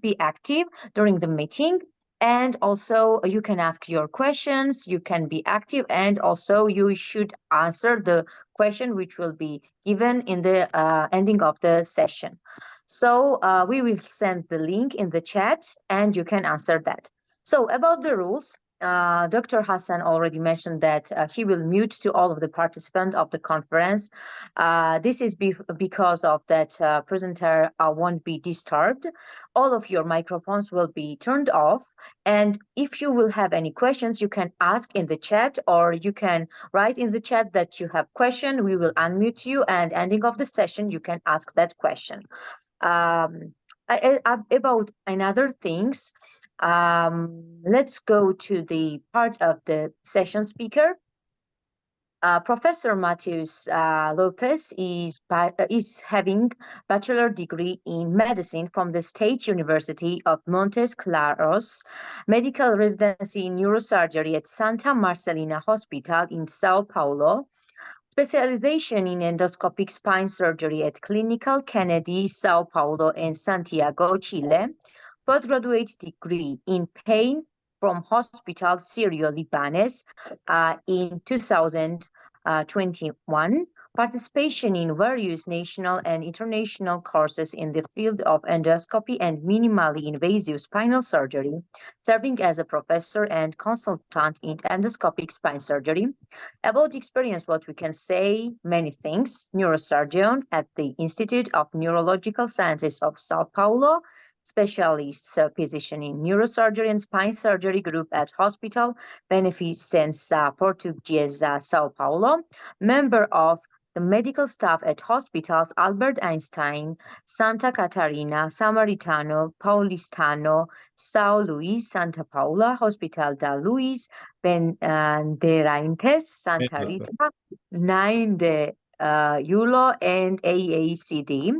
be active during the meeting. And also you can ask your questions, you can be active, and also you should answer the question which will be given in the ending of the session. So we will send the link in the chat and you can answer that. So about the rules, Dr. Hassan already mentioned that he will mute to all of the participants of the conference. This is because of that presenter won't be disturbed. All of your microphones will be turned off. And if you will have any questions, you can ask in the chat, or you can write in the chat that you have question. We will unmute you, and ending of the session, you can ask that question. About another things, let's go to the part of the session speaker. Professor Matheus Lopes is having bachelor degree in medicine from the State University of Montes Claros, medical residency in neurosurgery at Santa Marcelina Hospital in Sao Paulo, specialization in endoscopic spine surgery at Clinical Kennedy, Sao Paulo and Santiago, Chile, postgraduate degree in pain from Hospital Syrio-Libanese in 2021, participation in various national and international courses in the field of endoscopy and minimally invasive spinal surgery, serving as a professor and consultant in endoscopic spine surgery. About experience, what we can say, many things. Neurosurgeon at the Institute of Neurological Sciences of Sao Paulo, specialist physician in neurosurgery and spine surgery group at Hospital Beneficência Portuguesa, Sao Paulo, member of the medical staff at hospitals Albert Einstein, Santa Catarina, Samaritano, Paulistano, São Luís, Santa Paula, Hospital da Luís, Bandeirantes, Santa Rita, 9 de Yulo, and AACD.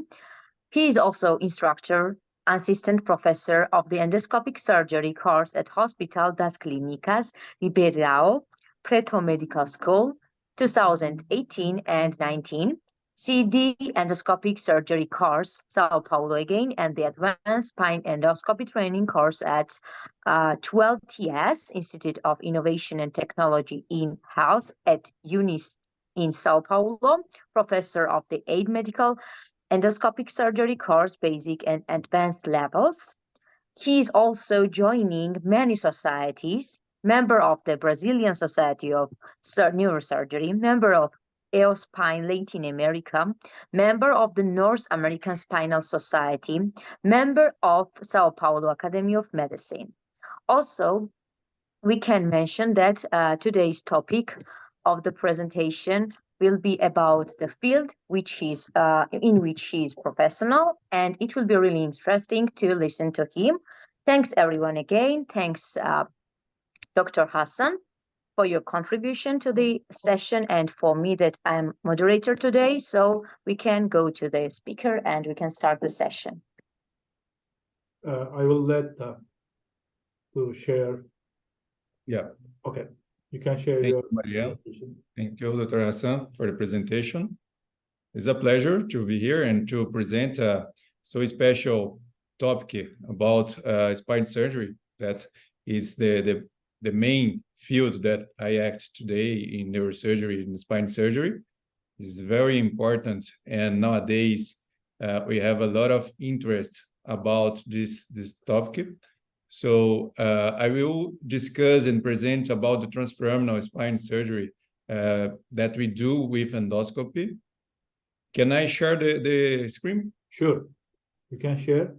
He is also instructor, assistant professor of the endoscopic surgery course at Hospital das Clínicas Ribeirão Preto Medical School, 2018 and 19, CD endoscopic surgery course, Sao Paulo again, and the advanced spine endoscopy training course at 12TS, Institute of Innovation and Technology in Health at UNIS in Sao Paulo, professor of the 8 medical endoscopic surgery course, basic and advanced levels. He is also joining many societies, member of the Brazilian Society of Neurosurgery, member of EOSpine Latin America, member of the North American Spinal Society, member of Sao Paulo Academy of Medicine. Also, we can mention that today's topic of the presentation will be about the field in which he is professional, and it will be really interesting to listen to him. Thanks everyone again. Thanks Dr. Hassan for your contribution to the session, and for me that I'm moderator today, so we can go to the speaker and we can start the session. I will let to share. Yeah. Okay. You can share Thank your you, Maria. Thank you, Dr. Hassan, for the presentation. It's a pleasure to be here and to present a so special topic about spine surgery. That is the main field that I act today in neurosurgery and spine surgery. It's very important, and nowadays we have a lot of interest about this topic. So I will discuss and present about the transforaminal spine surgery that we do with endoscopy. Can I share the screen? Sure, you can share.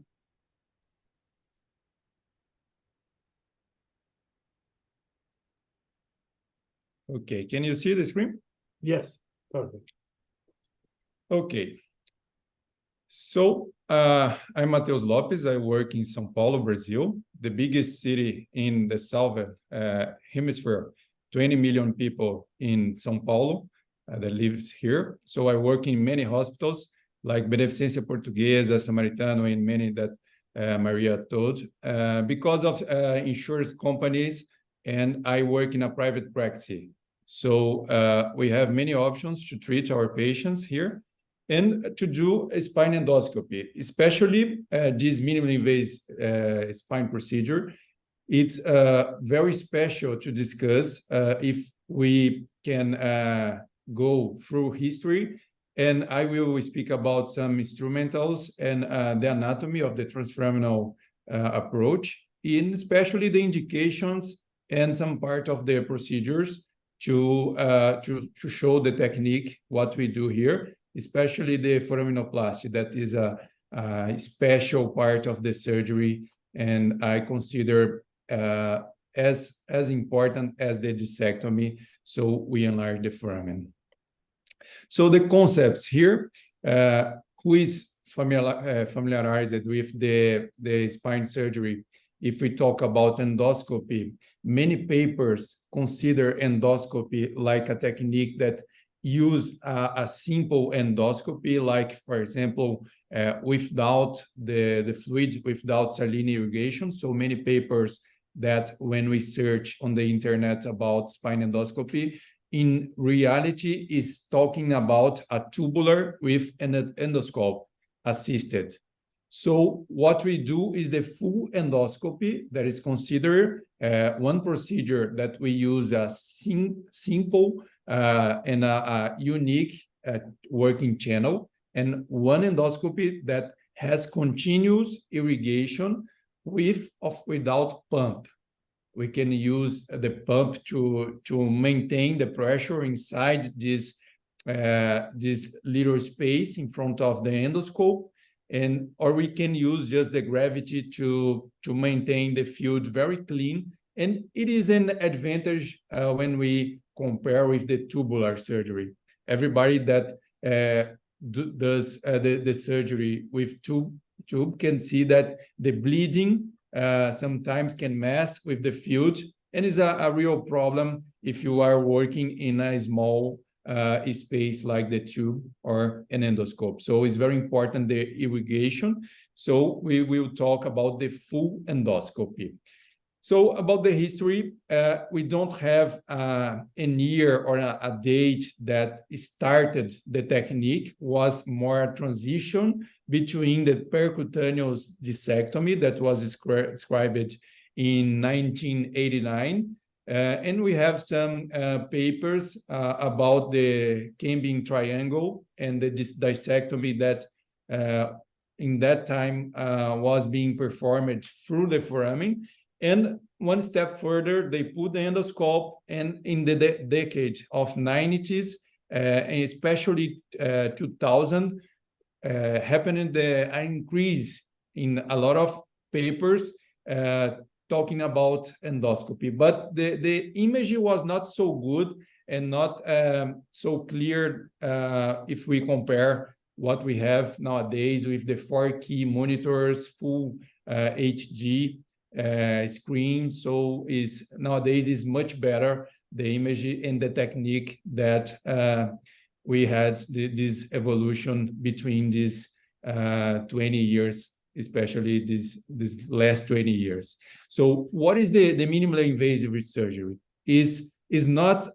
Okay, can you see the screen? Yes, perfect. Okay. So I'm Matheus Lopes. I work in São Paulo, Brazil, the biggest city in the southern hemisphere. 20 million people in São Paulo that lives here. So I work in many hospitals like Beneficência Portuguesa, Samaritano, and many that Maria told. Because of insurance companies, and I work in a private practice. So we have many options to treat our patients here. and to do a spine endoscopy, especially this minimally invasive spine procedure. It's very special to discuss if we can go through history, and I will speak about some instrumentals and the anatomy of the transforaminal approach, in especially the indications and some part of the procedures to show the technique, what we do here, especially the foraminoplasty. That is a special part of the surgery, and I consider as important as the discectomy. So we enlarge the foramen. So the concepts here, who is familiarized with the spine surgery? If we talk about endoscopy, many papers consider endoscopy like a technique that use a simple endoscopy, like, for example, without the fluid, without saline irrigation. So many papers that when we search on the internet about spine endoscopy, in reality is talking about a tubular with an endoscope assisted. So what we do is the full endoscopy, that is considered one procedure that we use a simple and a unique working channel, and one endoscopy that has continuous irrigation with or without pump. We can use the pump to maintain the pressure inside this little space in front of the endoscope, or we can use just the gravity to maintain the field very clean. And it is an advantage when we compare with the tubular surgery. Everybody that does the surgery with tube can see that the bleeding sometimes can mess with the field, and is a real problem if you are working in a small space like the tube or an endoscope. So it's very important, the irrigation. So we will talk about the full endoscopy. So about the history, we don't have a year or a date that started the technique. Was more a transition between the percutaneous discectomy that was described in 1989. And we have some papers about the cambium triangle and the discectomy that in that time was being performed through the foramen. And one step further, they put the endoscope, and in the decade of 90s, and especially 2000, happened the increase in a lot of papers talking about endoscopy. But the image was not so good and not so clear if we compare what we have nowadays with the 4-key monitors, full HD screen. So nowadays is much better, the image and the technique that we had this evolution between these 20 years, especially this last 20 years. So what is the minimally invasive surgery? Is not,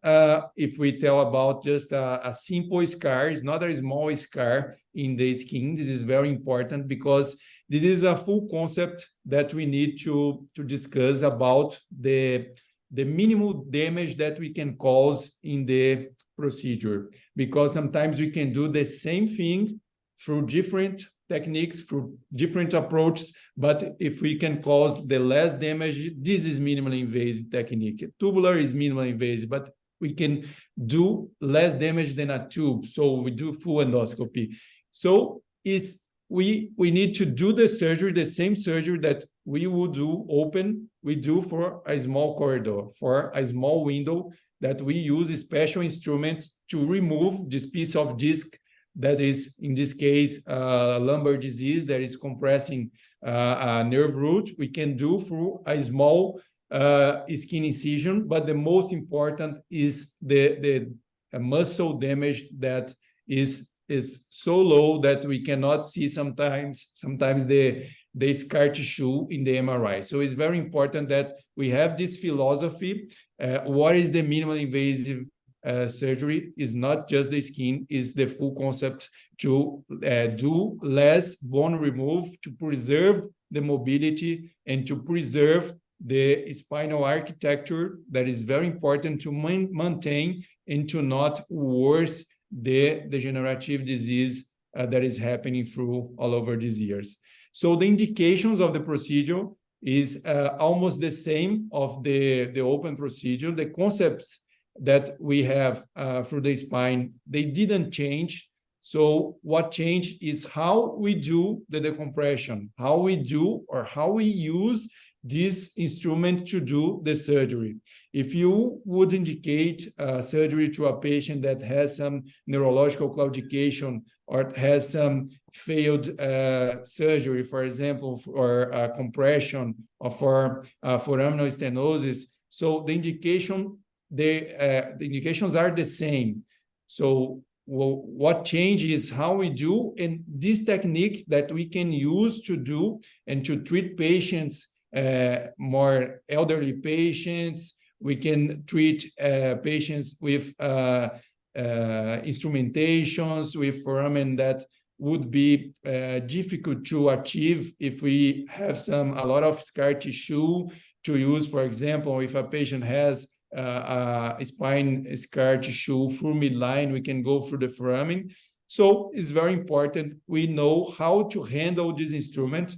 if we tell about just a simple scar, it's not a small scar in the skin. This is very important because this is a full concept that we need to discuss about the minimal damage that we can cause in the procedure. Because sometimes we can do the same thing through different techniques, through different approaches, but if we can cause the less damage, this is minimally invasive technique. Tubular is minimally invasive, but we can do less damage than a tube. So we do full endoscopy. So we need to do the surgery, the same surgery that we would do open, we do for a small corridor, for a small window, that we use special instruments to remove this piece of disc that is, in this case, lumbar disease that is compressing a nerve root. We can do through a small skin incision, but the most important is the muscle damage that is so low that we cannot see sometimes the scar tissue in the MRI. So it's very important that we have this philosophy. What is the minimally invasive surgery is not just the skin, is the full concept to do less bone remove, to preserve the mobility and to preserve the spinal architecture that is very important to maintain and to not worsen the degenerative disease that is happening through all over these years. So the indications of the procedure is almost the same of the open procedure. The concepts that we have through the spine, they didn't change. So what changed is how we do the decompression, how we do or how we use this instrument to do the surgery. If you would indicate surgery to a patient that has some neurological claudication or has some failed surgery, for example, for compression or for foraminal stenosis, so the indications are the same. So what changes is how we do, and this technique that we can use to do and to treat patients, more elderly patients. We can treat patients with instrumentations, with foramen that would be difficult to achieve if we have a lot of scar tissue to use. For example, if a patient has a spine scar tissue through midline, we can go through the foramen. So it's very important we know how to handle this instrument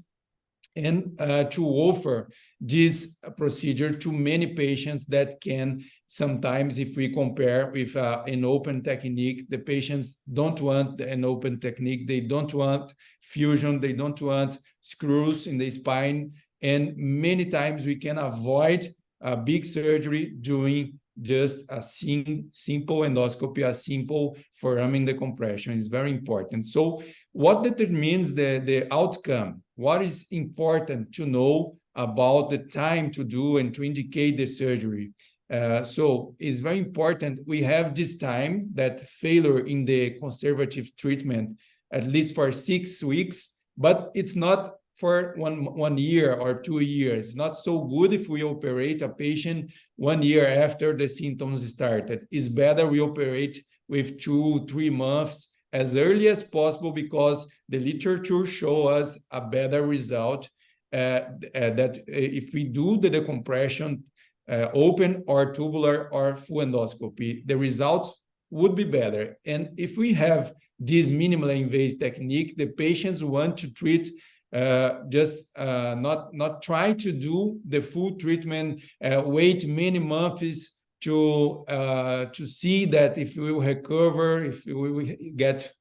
and to offer this procedure to many patients that can sometimes, if we compare with an open technique, the patients don't want an open technique, they don't want fusion, they don't want screws in the spine, and many times we can avoid a big surgery doing just a simple endoscopy, a simple foramen decompression is very important. So what determines the outcome? What is important to know about the time to do and to indicate the surgery? So it's very important we have this time, that failure in the conservative treatment, at least for 6 weeks, but it's not for one year or 2 years. It's not so good if we operate a patient 1 year after the symptoms started. It's better we operate with 2-3 months as early as possible, because the literature shows us a better result that if we do the decompression open or tubular or full endoscopy, the results would be better. And if we have this minimally invasive technique, the patients want to treat not try to do the full treatment, wait many months to see that if we will recover, if we will get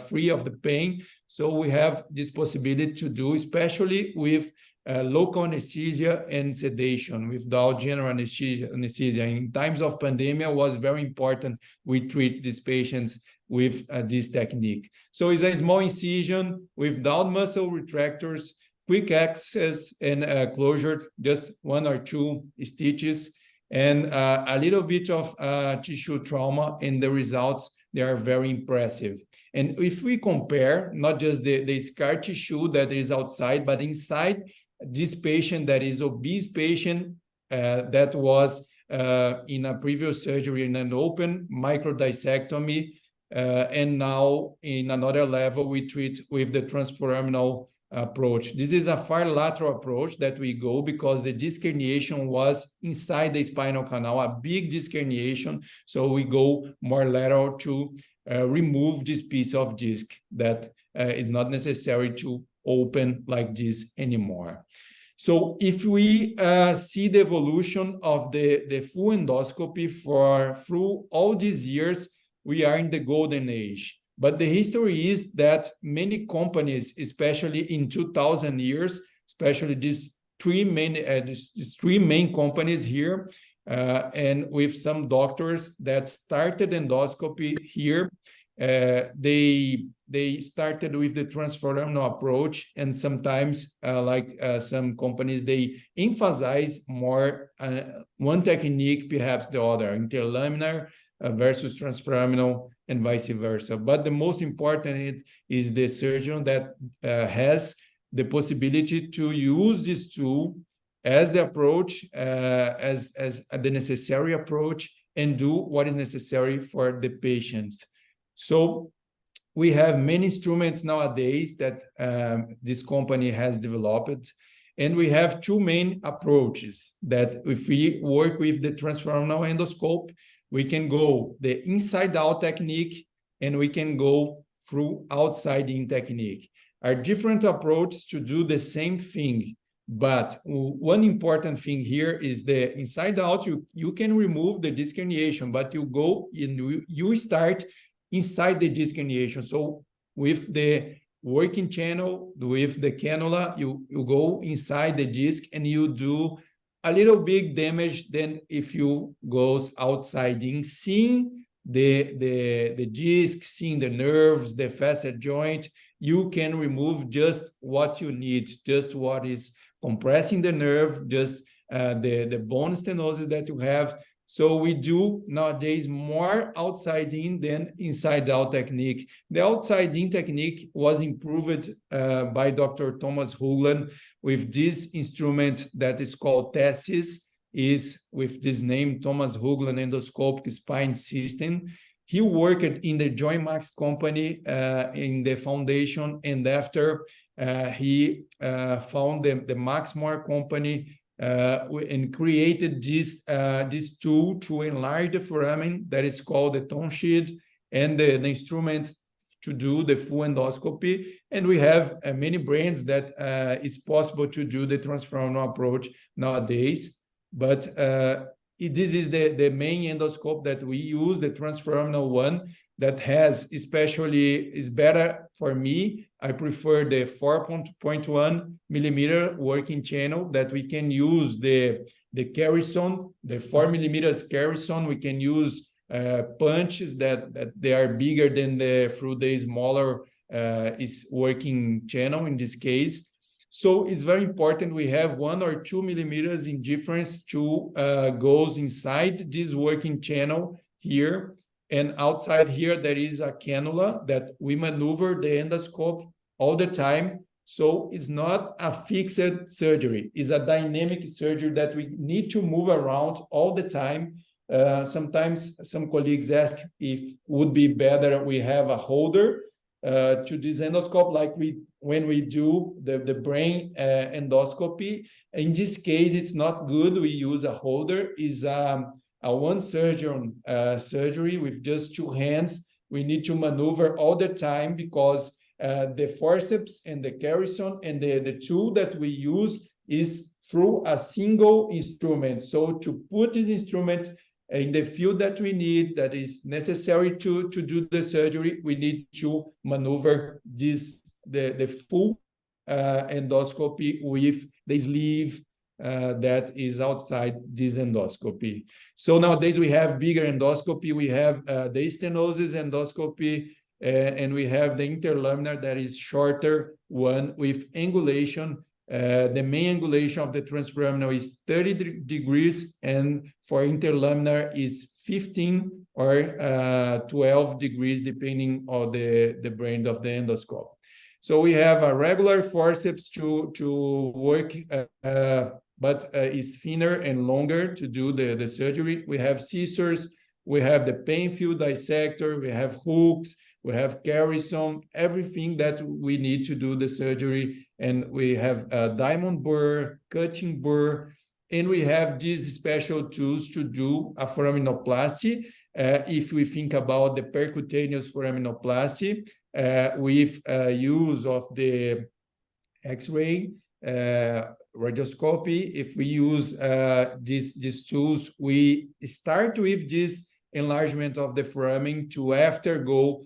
free of the pain. So we have this possibility to do, especially with local anesthesia and sedation, without general anesthesia. In times of pandemic, was very important we treat these patients with this technique. So it's a small incision without muscle retractors, quick access and closure, just 1 or 2 stitches, and a little bit of tissue trauma, and the results, they are very impressive. And if we compare not just the scar tissue that is outside, but inside this patient that is obese patient that was in a previous surgery in an open microdiscectomy, and now in another level we treat with the transforaminal approach. This is a far lateral approach that we go because the disc herniation was inside the spinal canal, a big disc herniation. So we go more lateral to remove this piece of disc that is not necessary to open like this anymore. So if we see the evolution of the full endoscopy through all these years, we are in the golden age. But the history is that many companies, especially in 2000 years, especially these three main companies here, and with some doctors that started endoscopy here, they started with the transforaminal approach, and sometimes, some companies, they emphasize more one technique, perhaps the other, interlaminar versus transforaminal, and vice versa. But the most important is the surgeon that has the possibility to use this tool as the approach, as the necessary approach, and do what is necessary for the patients. So we have many instruments nowadays that this company has developed, and we have two main approaches that if we work with the transforaminal endoscope, we can go the inside-out technique and we can go through outside-in technique. Are different approaches to do the same thing, but one important thing here is the inside-out. You can remove the disc herniation, but you start inside the disc herniation. So with the working channel, with the cannula, you go inside the disc and you do a little big damage than if you goes outside in, seeing the disc, seeing the nerves, the facet joint. You can remove just what you need, just what is compressing the nerve, just the bone stenosis that you have. So we do nowadays more outside in than inside out technique. The outside in technique was improved by Dr. Thomas Hoogland with this instrument that is called TESIS, is with this name, Thomas Hoogland Endoscopic Spine System. He worked in the Joint Max company in the foundation, and after he found the Maxmore company and created this tool to enlarge the foramen that is called the Tonshed, and the instruments to do the full endoscopy. And we have many brands that is possible to do the transforaminal approach nowadays. But this is the main endoscope that we use, the transforaminal one, that has, especially, is better for me. I prefer the 4.1 millimeter working channel that we can use the Carrison, the 4 millimeters Carrison. We can use punches that they are bigger than through the smaller is working channel in this case. So it's very important we have 1 or 2 millimeters in difference to goes inside this working channel here. And outside here, there is a cannula that we maneuver the endoscope all the time. So it's not a fixed surgery. It's a dynamic surgery that we need to move around all the time. Sometimes some colleagues ask if it would be better we have a holder to this endoscope, like when we do the brain endoscopy. In this case, it's not good. We use a holder. Is a one surgeon surgery with just 2 hands. We need to maneuver all the time because the forceps and the Carrison and the tool that we use is through a single instrument. So to put this instrument in the field that we need, that is necessary to do the surgery, we need to maneuver the full endoscopy with the sleeve that is outside this endoscopy. So nowadays we have bigger endoscopy. We have the stenosis endoscopy, and we have the interlaminar that is shorter one with angulation. The main angulation of the transforaminal is 30 degrees, and for interlaminar is 15 or 12 degrees, depending on the brand of the endoscope. So we have a regular forceps to work, but is thinner and longer to do the surgery. We have scissors, we have the pain field dissector, we have hooks, we have Carrison, everything that we need to do the surgery. And we have a diamond burr, cutting burr, and we have these special tools to do a foraminoplasty. If we think about the percutaneous foraminoplasty, with use of the X-ray radioscopy, if we use these tools, we start with this enlargement of the foramen to after go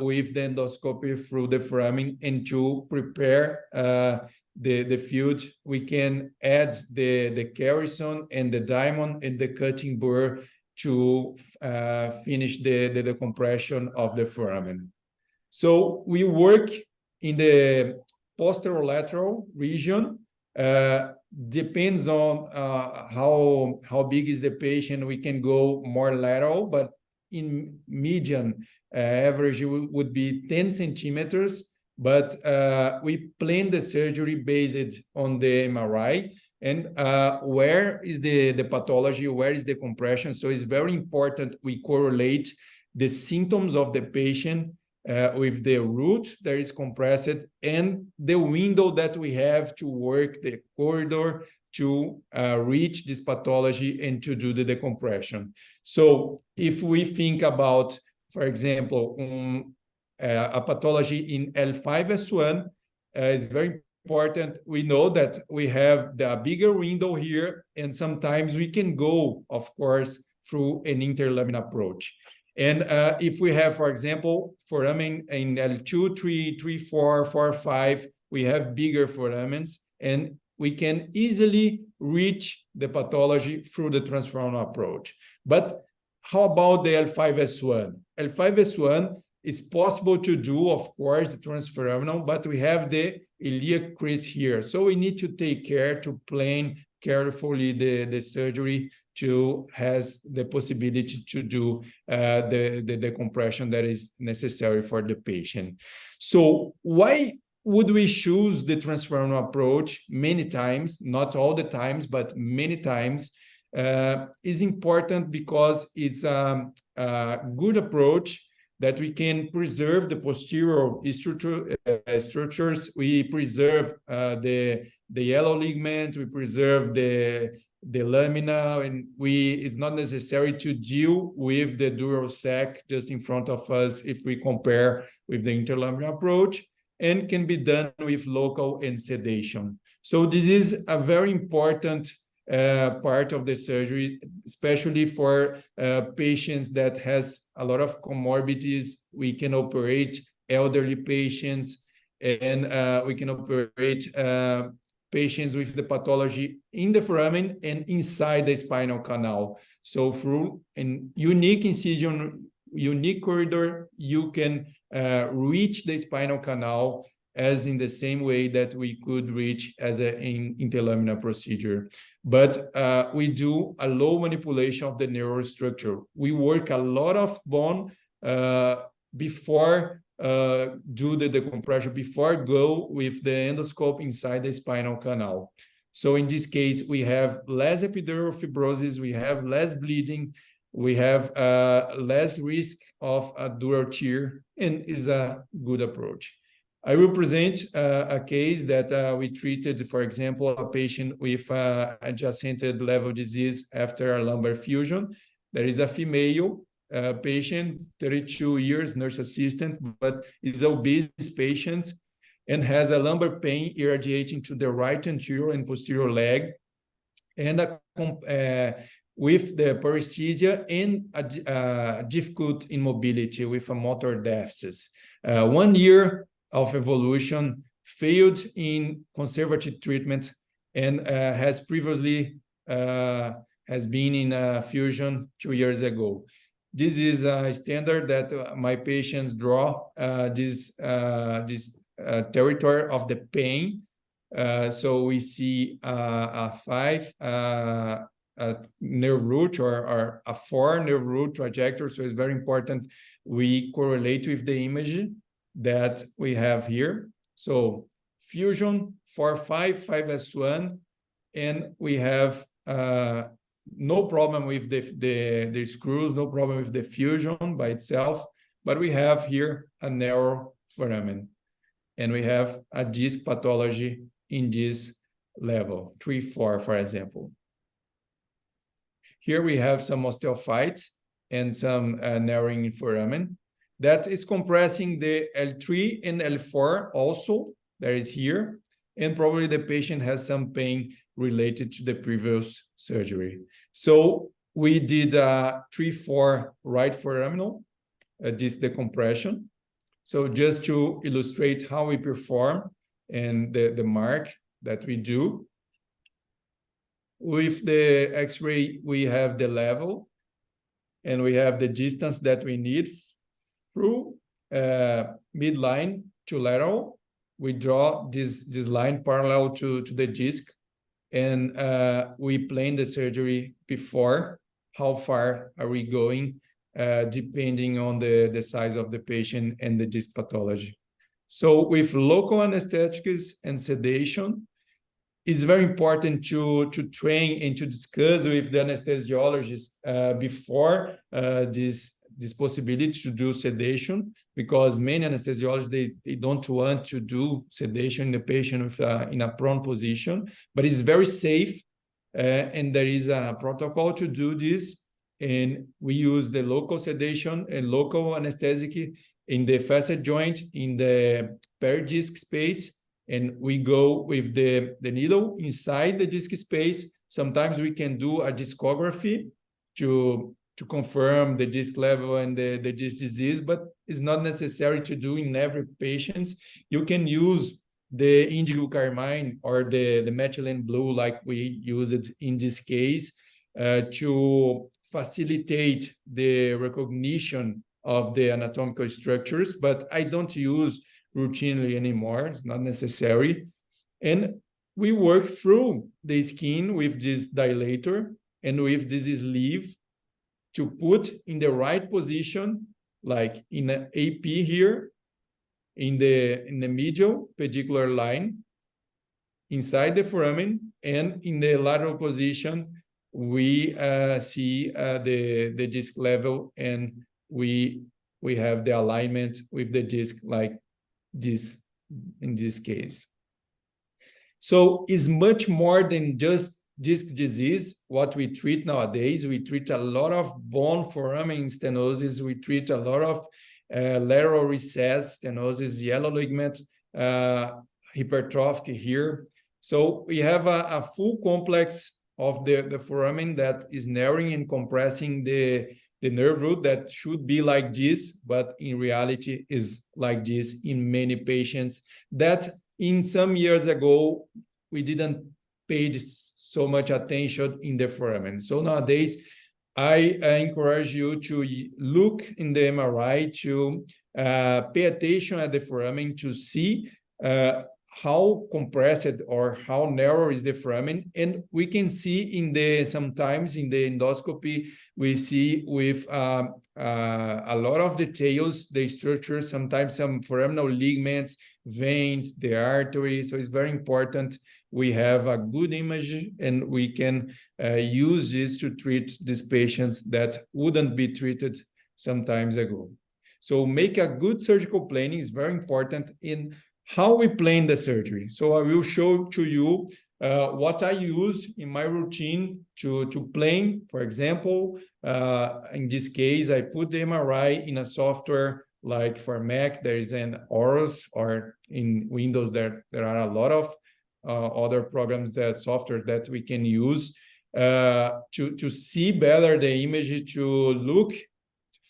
with the endoscopy through the foramen, and to prepare the field. We can add the Carrison and the diamond and the cutting burr to finish the compression of the foramen. So we work in the posterolateral region. Depends on how big is the patient. We can go more lateral, but in median average would be 10 centimeters. But we plan the surgery based on the MRI. and where is the pathology, where is the compression. So it's very important we correlate the symptoms of the patient with the root that is compressed and the window that we have to work the corridor to reach this pathology and to do the decompression. So if we think about, for example, a pathology in L5S1, it's very important. We know that we have the bigger window here, and sometimes we can go, of course, through an interlumin approach. And if we have, for example, foramen in L2, 3, 3, 4, 4, 5, we have bigger foramens, and we can easily reach the pathology through the transforaminal approach. But how about the L5S1? L5S1 is possible to do, of course, the transforaminal, but we have the iliac crease here. So we need to take care to plan carefully the surgery to has the possibility to do the decompression that is necessary for the patient. So why would we choose the transforaminal approach many times, not all the times, but many times? Is important because it's a good approach that we can preserve the posterior structures, we preserve the yellow ligament, we preserve the lamina, and it's not necessary to deal with the dural sac just in front of us if we compare with the interlaminar approach, and can be done with local and sedation. So this is a very important part of the surgery, especially for patients that has a lot of comorbidities. We can operate elderly patients, and we can operate patients with the pathology in the foramen and inside the spinal canal. So through a unique incision, unique corridor, you can reach the spinal canal as in the same way that we could reach as an interlaminar procedure. But we do a low manipulation of the neurostructure. We work a lot of bone before do the decompression, before go with the endoscope inside the spinal canal. So in this case, we have less epidural fibrosis, we have less bleeding, we have less risk of a dural tear, and is a good approach. I will present a case that we treated, for example, a patient with adjacent level disease after a lumbar fusion. There is a female patient, 32 years, nurse assistant, but is an obese patient and has a lumbar pain irradiating to the right anterior and posterior leg, and with the paresthesia and a difficult immobility with a motor deficit. 1 year of evolution, failed in conservative treatment, and has previously has been in a fusion 2 years ago. This is a standard that my patients draw this territory of the pain. So we see a 5 nerve root or a 4 nerve root trajectory. So it's very important we correlate with the image that we have here. So fusion 4-5, 5S1, and we have no problem with the screws, no problem with the fusion by itself, but we have here a narrow foramen, and we have a disc pathology in this level, 3-4, for example. Here we have some osteophytes and some narrowing in foramen that is compressing the L3 and L4 also, that is here, and probably the patient has some pain related to the previous surgery. So we did 3-4 right foraminal, this decompression. So just to illustrate how we perform and the mark that we do. With the X-ray, we have the level, and we have the distance that we need through midline to lateral. We draw this line parallel to the disc, and we plan the surgery before. How far are we going, depending on the size of the patient and the disc pathology. So with local anesthetics and sedation, it's very important to train and to discuss with the anesthesiologist before this possibility to do sedation, because many anesthesiologists, they don't want to do sedation in the patient with, in a prone position, but it's very safe, and there is a protocol to do this, and we use the local sedation and local anesthetic in the facet joint, in the peridisc space, and we go with the needle inside the disc space. Sometimes we can do a discography to confirm the disc level and the disc disease, but it's not necessary to do in every patient. You can use the indigo carmine or the methylene blue, like we use it in this case, to facilitate the recognition of the anatomical structures, but I don't use routinely anymore. It's not necessary. And we work through the skin with this dilator and with this sleeve to put in the right position, like in an AP here, in the medial pedicular line, inside the foramen, and in the lateral position, we see the disc level, and we have the alignment with the disc like this in this case. So it's much more than just disc disease. What we treat nowadays, we treat a lot of bone foramen stenosis, we treat a lot of lateral recess stenosis, yellow ligament, hypertrophic here. So we have a full complex of the foramen that is narrowing and compressing the nerve root that should be like this, but in reality is like this in many patients that in some years ago, we didn't pay so much attention in the foramen. So nowadays, I encourage you to look in the MRI, to pay attention at the foramen to see how compressed or how narrow is the foramen. And we can see in the, sometimes in the endoscopy, we see with a lot of details, the structure, sometimes some foraminal ligaments, veins, the artery. So it's very important we have a good image and we can use this to treat these patients that wouldn't be treated some times ago. So make a good surgical planning is very important in how we plan the surgery. So I will show to you what I use in my routine to plan. For example, in this case, I put the MRI in a software like for Mac, there is an Auros, or in Windows, there are a lot of other programs, that software that we can use to see better the image, to look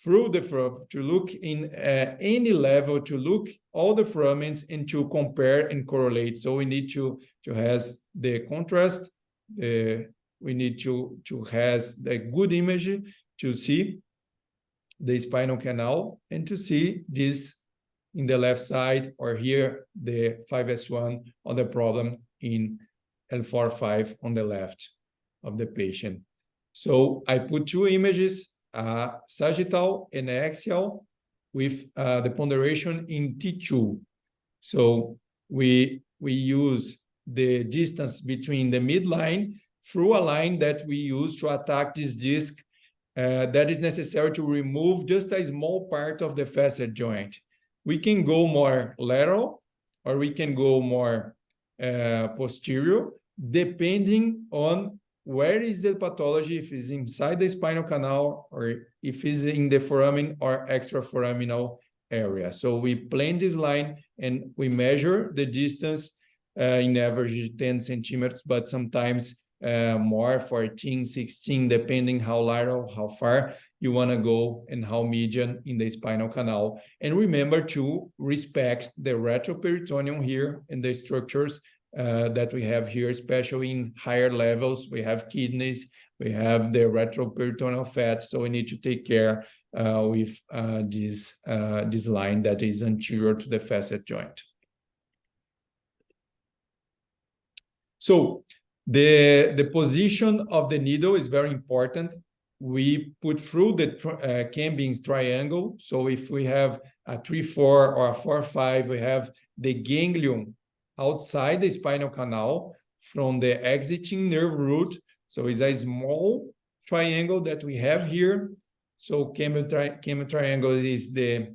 through to look in any level, to look all the foramens and to compare and correlate. So we need to has the contrast, we need to has the good image to see the spinal canal and to see this in the left side, or here the 5S1 or the problem in L4-5 on the left of the patient. So I put two images, sagittal and axial, with the ponderation in T2. So we use the distance between the midline through a line that we use to attack this disc that is necessary to remove just a small part of the facet joint. We can go more lateral or we can go more posterior, depending on where is the pathology, if it's inside the spinal canal or if it's in the foramen or extraforaminal area. So we plan this line and we measure the distance in average 10 centimeters, but sometimes more, 14, 16, depending how lateral, how far you want to go and how median in the spinal canal. And remember to respect the retroperitoneum here and the structures that we have here, especially in higher levels. We have kidneys, we have the retroperitoneal fat, so we need to take care with this line that is anterior to the facet joint. So the position of the needle is very important. We put through the Campbell's triangle. So if we have a 3-4 or a 4-5, we have the ganglion outside the spinal canal. from the exiting nerve root. So it's a small triangle that we have here. So camel triangle is the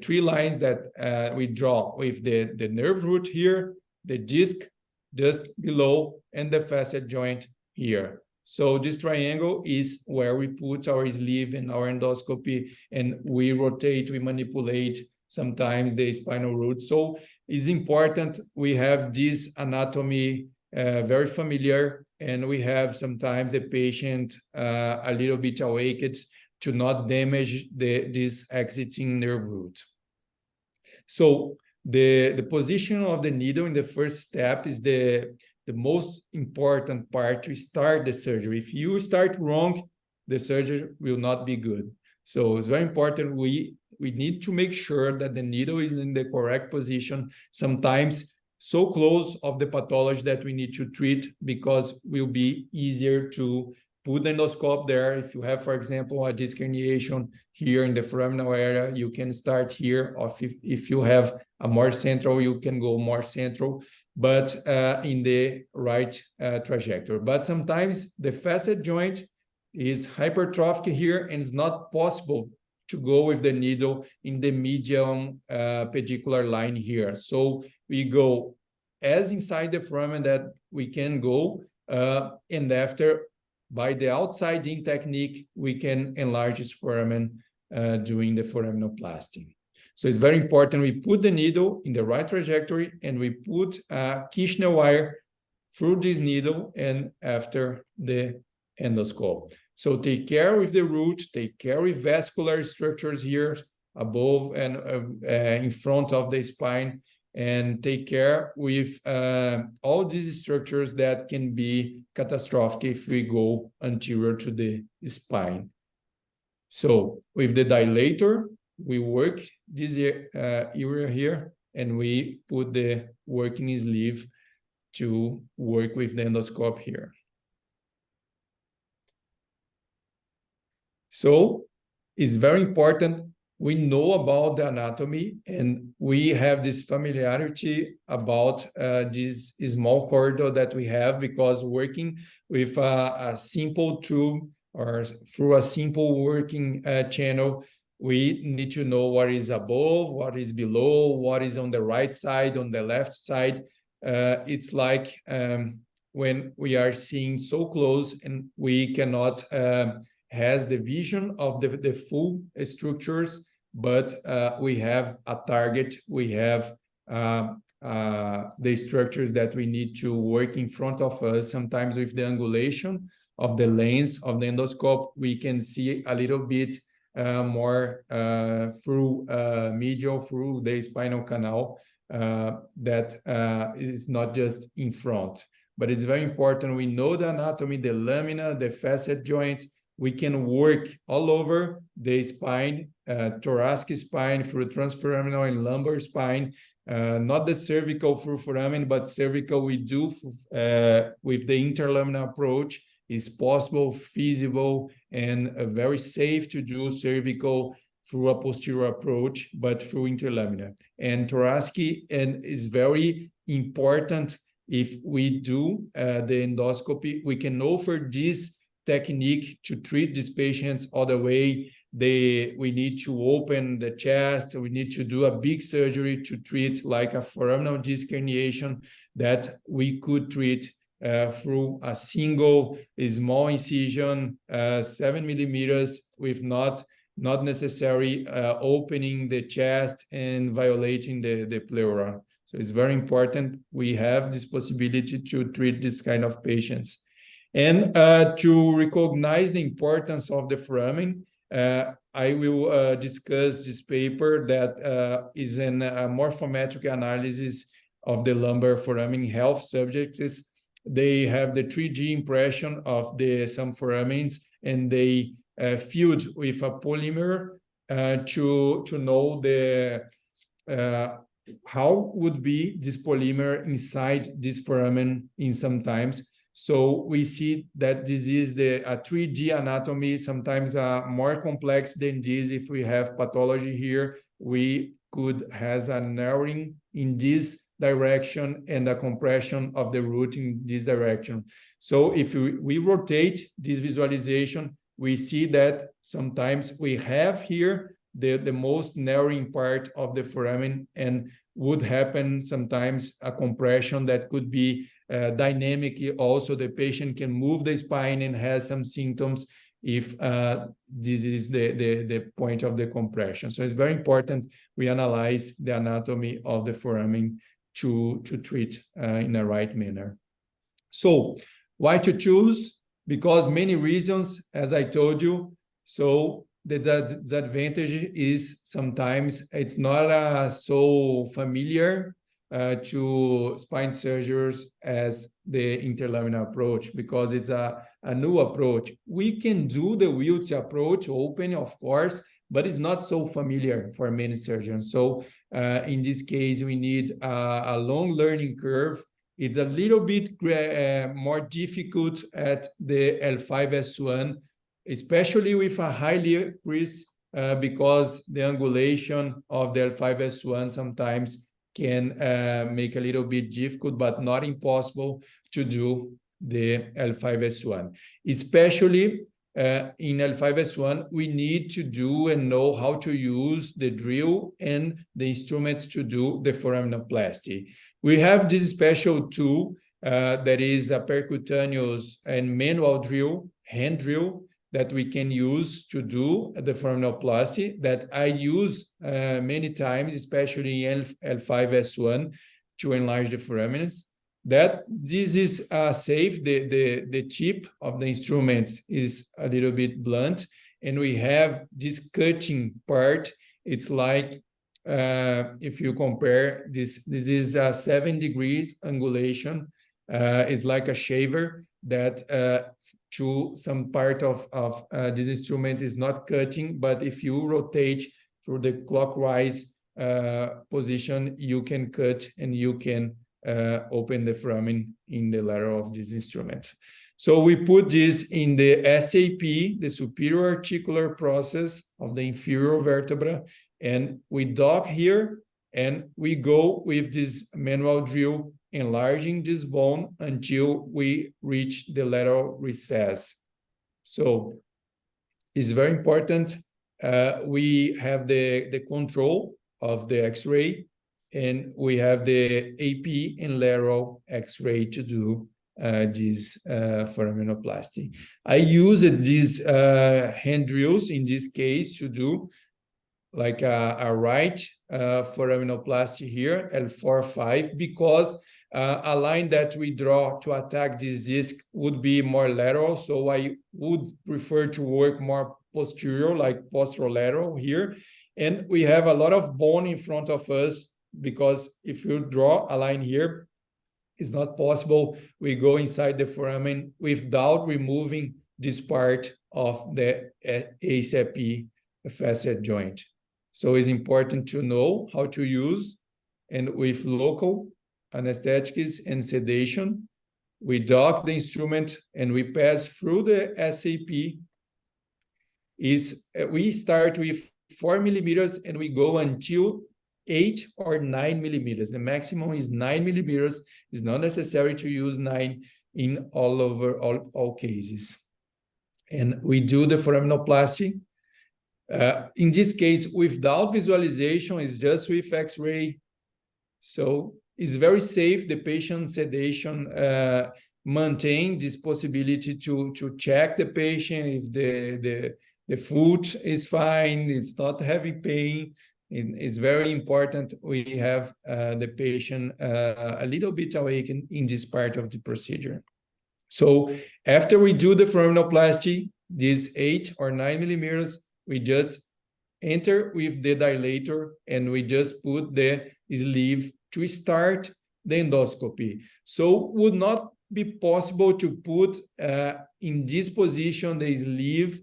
three lines that we draw with the nerve root here, the disc just below, and the facet joint here. So this triangle is where we put our sleeve and our endoscopy, and we rotate, we manipulate sometimes the spinal root. So it's important we have this anatomy very familiar, and we have sometimes the patient a little bit awaked to not damage this exiting nerve root. So the position of the needle in the first step is the most important part to start the surgery. If you start wrong, the surgery will not be good. So it's very important. We need to make sure that the needle is in the correct position, sometimes so close of the pathology that we need to treat, because it will be easier to put the endoscope there. If you have, for example, a disc herniation here in the foraminal area, you can start here. Or if you have a more central, you can go more central, but in the right trajectory. But sometimes the facet joint is hypertrophic here, and it's not possible to go with the needle in the medium pedicular line here. So we go as inside the foramen that we can go, and after, by the outside in technique, we can enlarge this foramen doing the foraminoplasty. So it's very important we put the needle in the right trajectory, and we put a Kirschner wire through this needle and after the endoscope. So take care with the root, take care with vascular structures here above and in front of the spine, and take care with all these structures that can be catastrophic if we go anterior to the spine. So with the dilator, we work this area here, and we put the working sleeve to work with the endoscope here. So it's very important we know about the anatomy, and we have this familiarity about this small corridor that we have, because working with a simple tube or through a simple working channel, we need to know what is above, what is below, what is on the right side, on the left side. It's like when we are seeing so close and we cannot has the vision of the full structures, but we have a target, we have the structures that we need to work in front of us. Sometimes with the angulation of the lens of the endoscope, we can see a little bit more through medial, through the spinal canal, that is not just in front. But it's very important we know the anatomy, the lamina, the facet joints. We can work all over the spine, thoracic spine, through transforaminal and lumbar spine, not the cervical through foramen, but cervical we do with the interlaminar approach. Is possible, feasible, and very safe to do cervical through a posterior approach, but through interlaminar. And thoracic and is very important. If we do the endoscopy, we can offer this technique to treat these patients all the way. We need to open the chest, we need to do a big surgery to treat like a foraminal disc herniation that we could treat through a single small incision, 7 millimeters, with not necessary opening the chest and violating the pleura. So it's very important we have this possibility to treat this kind of patients. And to recognize the importance of the foramen, I will discuss this paper that is a morphometric analysis of the lumbar foramen health subjects. They have the 3D impression of some foramens, and they filled with a polymer to know how would be this polymer inside this foramen in sometimes. So we see that this is a 3D anatomy, sometimes more complex than this. If we have pathology here, we could have a narrowing in this direction and a compression of the root in this direction. So if we rotate this visualization, we see that sometimes we have here the most narrowing part of the foramen, and would happen sometimes a compression that could be dynamic. Also, the patient can move the spine and has some symptoms if this is the point of the compression. So it's very important we analyze the anatomy of the foramen to treat in the right manner. So why to choose? Because many reasons, as I told you. So the advantage is sometimes it's not so familiar to spine surgeons as the interlaminar approach, because it's a new approach. We can do the wheelchair approach open, of course, but it's not so familiar for many surgeons. So in this case, we need a long learning curve. It's a little bit more difficult at the L5-S1, especially with a highly crease, because the angulation of the L5-S1 sometimes can make a little bit difficult, but not impossible to do the L5-S1. Especially in L5-S1, we need to do and know how to use the drill and the instruments to do the foraminoplasty. We have this special tool that is a percutaneous and manual drill, hand drill, that we can use to do the foraminoplasty, that I use many times, especially in L5-S1, to enlarge the foraminus. That this is safe. The tip of the instrument is a little bit blunt, and we have this cutting part. It's like, if you compare this is a 7 degrees angulation. It's like a shaver that to some part of this instrument is not cutting, but if you rotate through the clockwise position, you can cut and you can open the foramen in the lateral of this instrument. So we put this in the SAP, the superior articular process of the inferior vertebra, and we dock here, and we go with this manual drill, enlarging this bone until we reach the lateral recess. So it's very important. We have the control of the X-ray, and we have the AP and lateral X-ray to do this foraminoplasty. I used these hand drills in this case to do like a right foraminoplasty here, L4-5, because a line that we draw to attack this disc would be more lateral. So I would prefer to work more posterior, like posterolateral here. And we have a lot of bone in front of us, because if you draw a line here, it's not possible. We go inside the foramen without removing this part of the ACP facet joint. So it's important to know how to use, and with local anesthetics and sedation, we dock the instrument and we pass through the SAP. We start with 4 millimeters and we go until 8 or 9 millimeters. The maximum is 9 millimeters. It's not necessary to use 9 in all cases. And we do the foraminoplasty. In this case, without visualization, it's just with X-ray. So it's very safe. The patient sedation maintain this possibility to check the patient if the foot is fine, it's not having pain. It's very important we have the patient a little bit awakened in this part of the procedure. So after we do the foraminoplasty, these 8 or 9 millimeters, we just enter with the dilator and we just put the sleeve to start the endoscopy. So would not be possible to put in this position the sleeve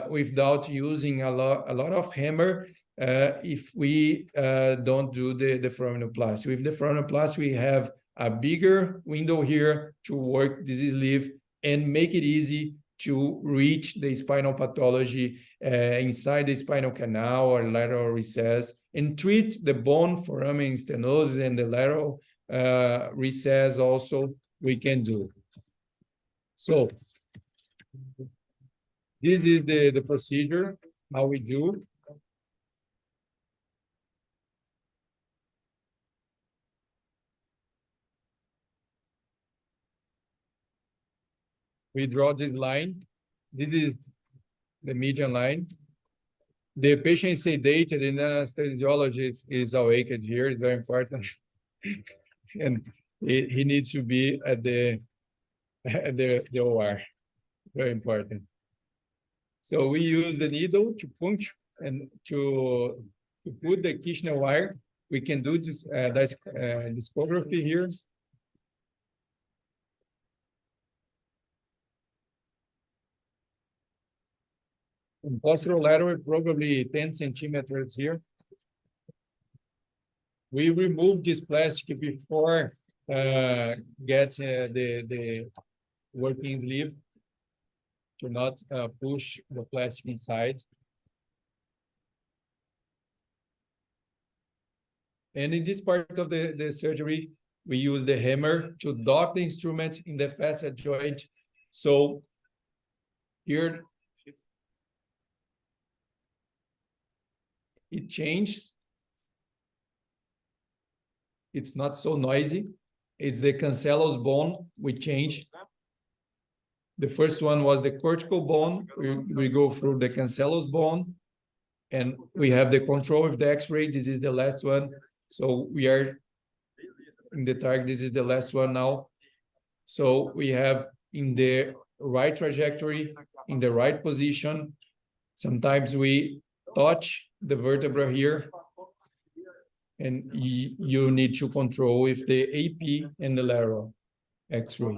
without using a lot of hammer if we don't do the foraminoplasty. With the foraminoplasty, we have a bigger window here to work this sleeve and make it easy to reach the spinal pathology inside the spinal canal or lateral recess and treat the bone foramen stenosis and the lateral recess also we can do. So this is the procedure, how we do. We draw this line. This is the median line. The patient is sedated and the anesthesiologist is awake here. It's very important. And he needs to be at the OR. Very important. So we use the needle to puncture and to put the Kirschner wire. We can do this discography here. In posterolateral, probably 10 centimeters here. We remove this plastic before get the working sleeve to not push the plastic inside. And in this part of the surgery, we use the hammer to dock the instrument in the facet joint. So here, it changes. It's not so noisy. It's the cancellous bone we change. The first one was the cortical bone. We go through the cancellous bone, and we have the control of the X-ray. This is the last one. So we are in the target. This is the last one now. So we have in the right trajectory, in the right position. Sometimes we touch the vertebra here, and you need to control with the AP and the lateral X-ray.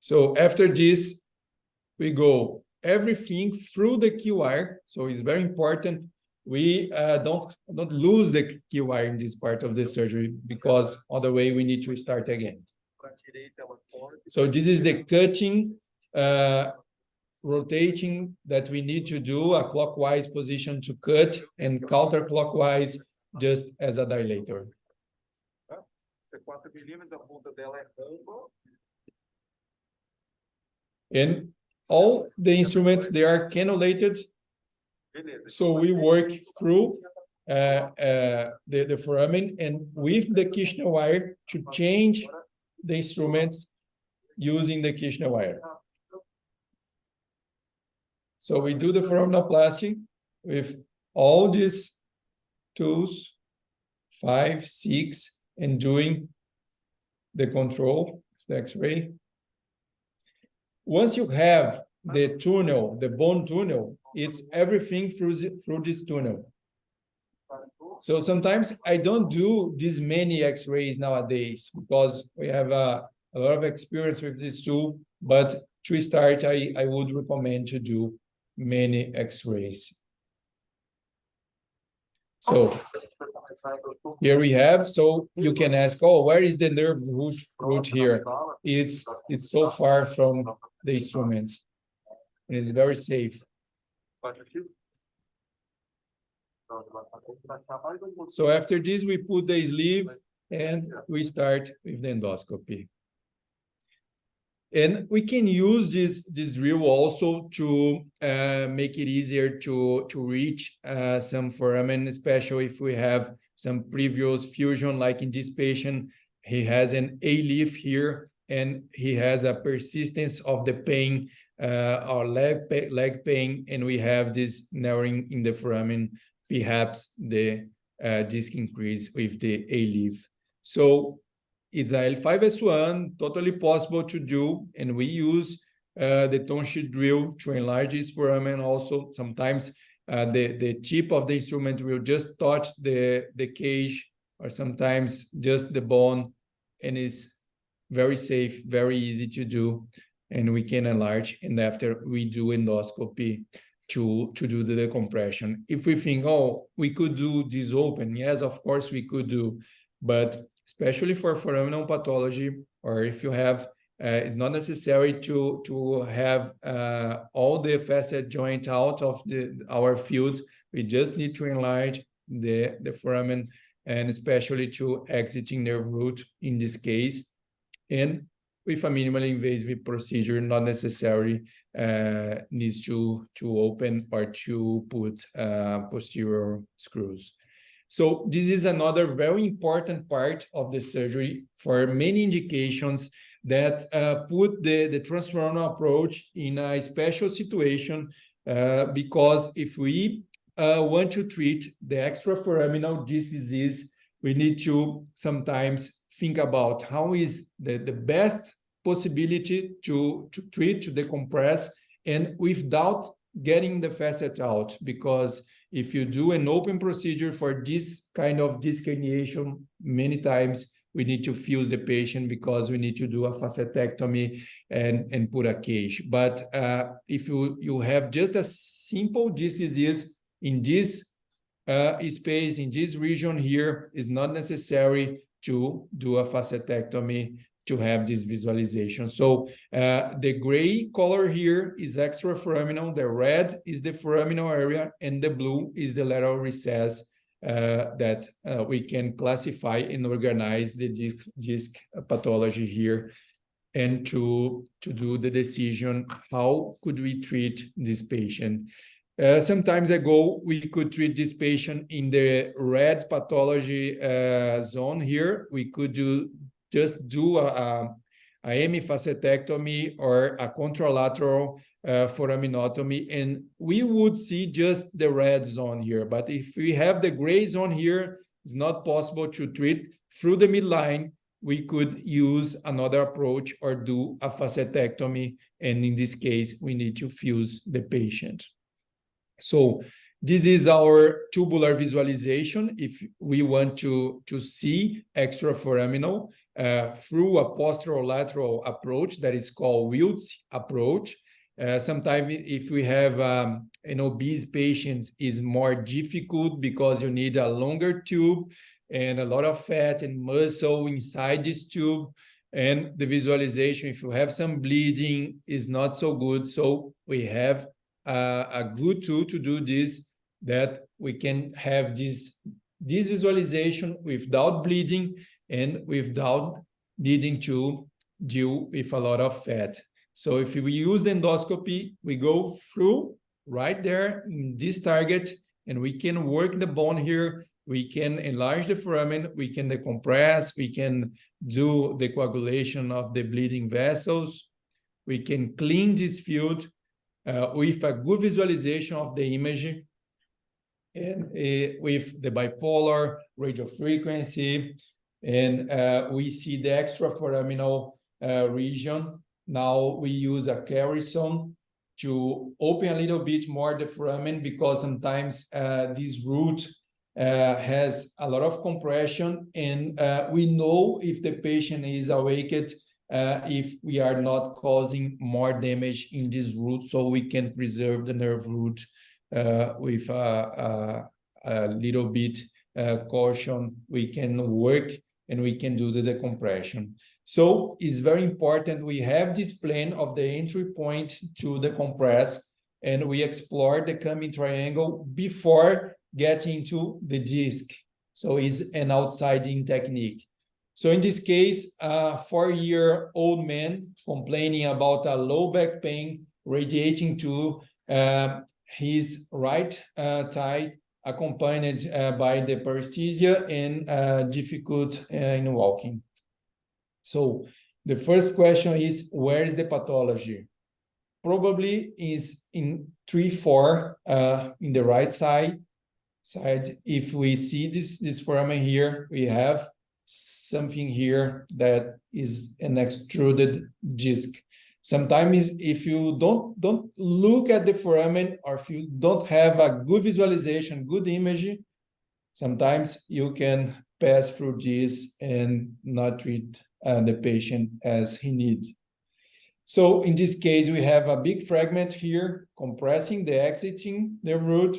So after this, we go everything through the key wire. So it's very important we don't lose the key wire in this part of the surgery, because other way we need to start again. So this is the cutting, rotating that we need to do, a clockwise position to cut and counterclockwise just as a dilator. And all the instruments, they are cannulated. So we work through the foramen and with the Kirschner wire to change the instruments using the Kirschner wire. So we do the foraminoplasty with all these tools, 5, 6, and doing the control, the X-ray. Once you have the tunnel, the bone tunnel, it's everything through this tunnel. So sometimes I don't do this many X-rays nowadays because we have a lot of experience with this tool, but to start, I would recommend to do many X-rays. So here we have, so you can ask, oh, where is the nerve root here? It's so far from the instrument. And it's very safe. So after this, we put the sleeve and we start with the endoscopy. And we can use this drill also to make it easier to reach some foramen, especially if we have some previous fusion, like in this patient, he has an A-leaf here, and he has a persistence of the pain, or leg pain, and we have this narrowing in the foramen, perhaps the disc increase with the A-leaf. So it's a L5S1, totally possible to do, and we use the tonsure drill to enlarge this foramen also. Sometimes the tip of the instrument will just touch the cage, or sometimes just the bone, and it's very safe, very easy to do, and we can enlarge, and after we do endoscopy to do the decompression. If we think, oh, we could do this open, yes, of course we could do, but especially for foraminal pathology, or if you have, it's not necessary to have all the facet joint out of our field. We just need to enlarge the foramen, and especially to exiting nerve root in this case. And with a minimally invasive procedure, not necessarily needs to open or to put posterior screws. So this is another very important part of the surgery for many indications that put the transforaminal approach in a special situation, because if we want to treat the extraforaminal disease, we need to sometimes think about how is the best possibility to treat, to decompress, and without getting the facet out. Because if you do an open procedure for this kind of disc herniation, many times we need to fuse the patient because we need to do a facetectomy and put a cage. But if you have just a simple disc disease in this space, in this region here, is not necessary to do a facetectomy to have this visualization. So the gray color here is extraforaminal, the red is the foraminal area, and the blue is the lateral recess that we can classify and organize the disc pathology here, and to do the decision, how could we treat this patient? Some time ago, we could treat this patient in the red pathology zone here. We could just do a hemifacetectomy or a contralateral foraminotomy, and we would see just the red zone here. But if we have the gray zone here, it's not possible to treat through the midline. We could use another approach or do a facetectomy, and in this case, we need to fuse the patient. So this is our tubular visualization. If we want to see extraforaminal through a posterolateral approach that is called Wiltz approach. Sometimes if we have an obese patient, is more difficult because you need a longer tube and a lot of fat and muscle inside this tube. And the visualization, if you have some bleeding, is not so good. So we have a good tool to do this, that we can have this visualization without bleeding and without needing to deal with a lot of fat. So if we use the endoscopy, we go through right there in this target, and we can work the bone here. We can enlarge the foramen, we can decompress, we can do the coagulation of the bleeding vessels. We can clean this field with a good visualization of the image, and with the bipolar radiofrequency, and we see the extraforaminal region. Now we use a Carrison to open a little bit more the foramen, because sometimes this root has a lot of compression, and we know if the patient is awaked, if we are not causing more damage in this root, so we can preserve the nerve root with a little bit caution. We can work and we can do the decompression. So it's very important we have this plan of the entry point to decompress, and we explore the coming triangle before getting to the disc. So it's an outside-in technique. So in this case, a 4-year-old man complaining about a low back pain radiating to his right thigh, accompanied by the paresthesia and difficult in walking. So the first question is, where is the pathology? Probably is in 3-4 in the right side. If we see this foramen here, we have something here that is an extruded disc. Sometimes if you don't look at the foramen, or if you don't have a good visualization, good image, sometimes you can pass through this and not treat the patient as he needs. So in this case, we have a big fragment here compressing the exiting the root.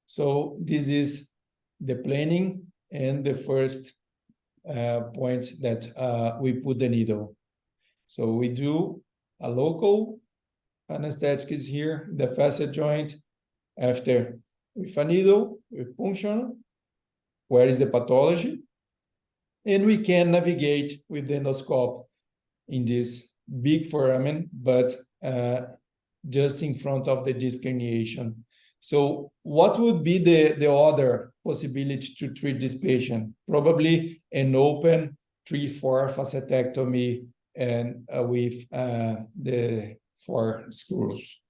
So this is the planning and the first point that we put the needle. So we do a local anesthetic is here, the facet joint. After, with a needle, with punction, where is the pathology? And we can navigate with the endoscope in this big foramen, but just in front of the disc herniation. So what would be the other possibility to treat this patient? Probably an open 3-4 facetectomy and with the 4 screws.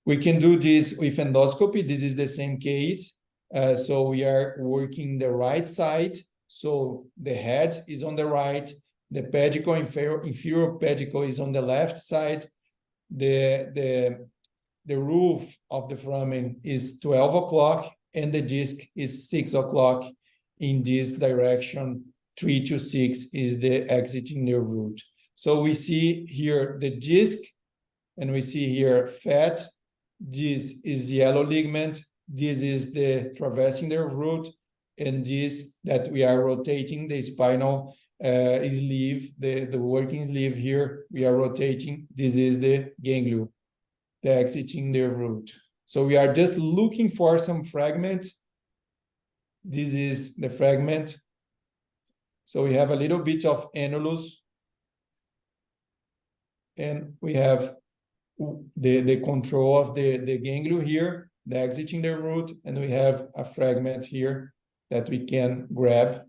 We can do this with endoscopy. This is the same case. So we are working the right side. So the head is on the right. The pedicle, inferior pedicle is on the left side. The roof of the foramen is 12 o'clock and the disc is 6 o'clock in this direction. 3 to 6 is the exiting nerve root. So we see here the disc and we see here fat. This is yellow ligament. This is the traversing nerve root. And this that we are rotating the spinal sleeve, the working sleeve here, we are rotating. This is the ganglion, the exiting nerve root. So we are just looking for some fragment. This is the fragment. So we have a little bit of annulus. And we have the control of the ganglion here, the exiting nerve root, and we have a fragment here that we can grab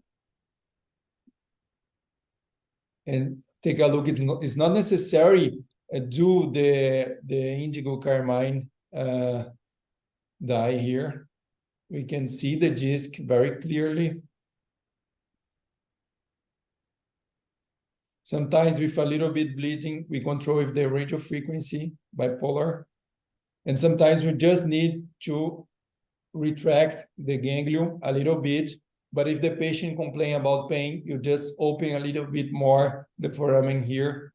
and take a look. It's not necessary do the indigo carmine dye here. We can see the disc very clearly. Sometimes with a little bit bleeding, we control with the radio frequency, bipolar. And sometimes we just need to retract the ganglion a little bit. But if the patient complains about pain, you just open a little bit more the foramen here.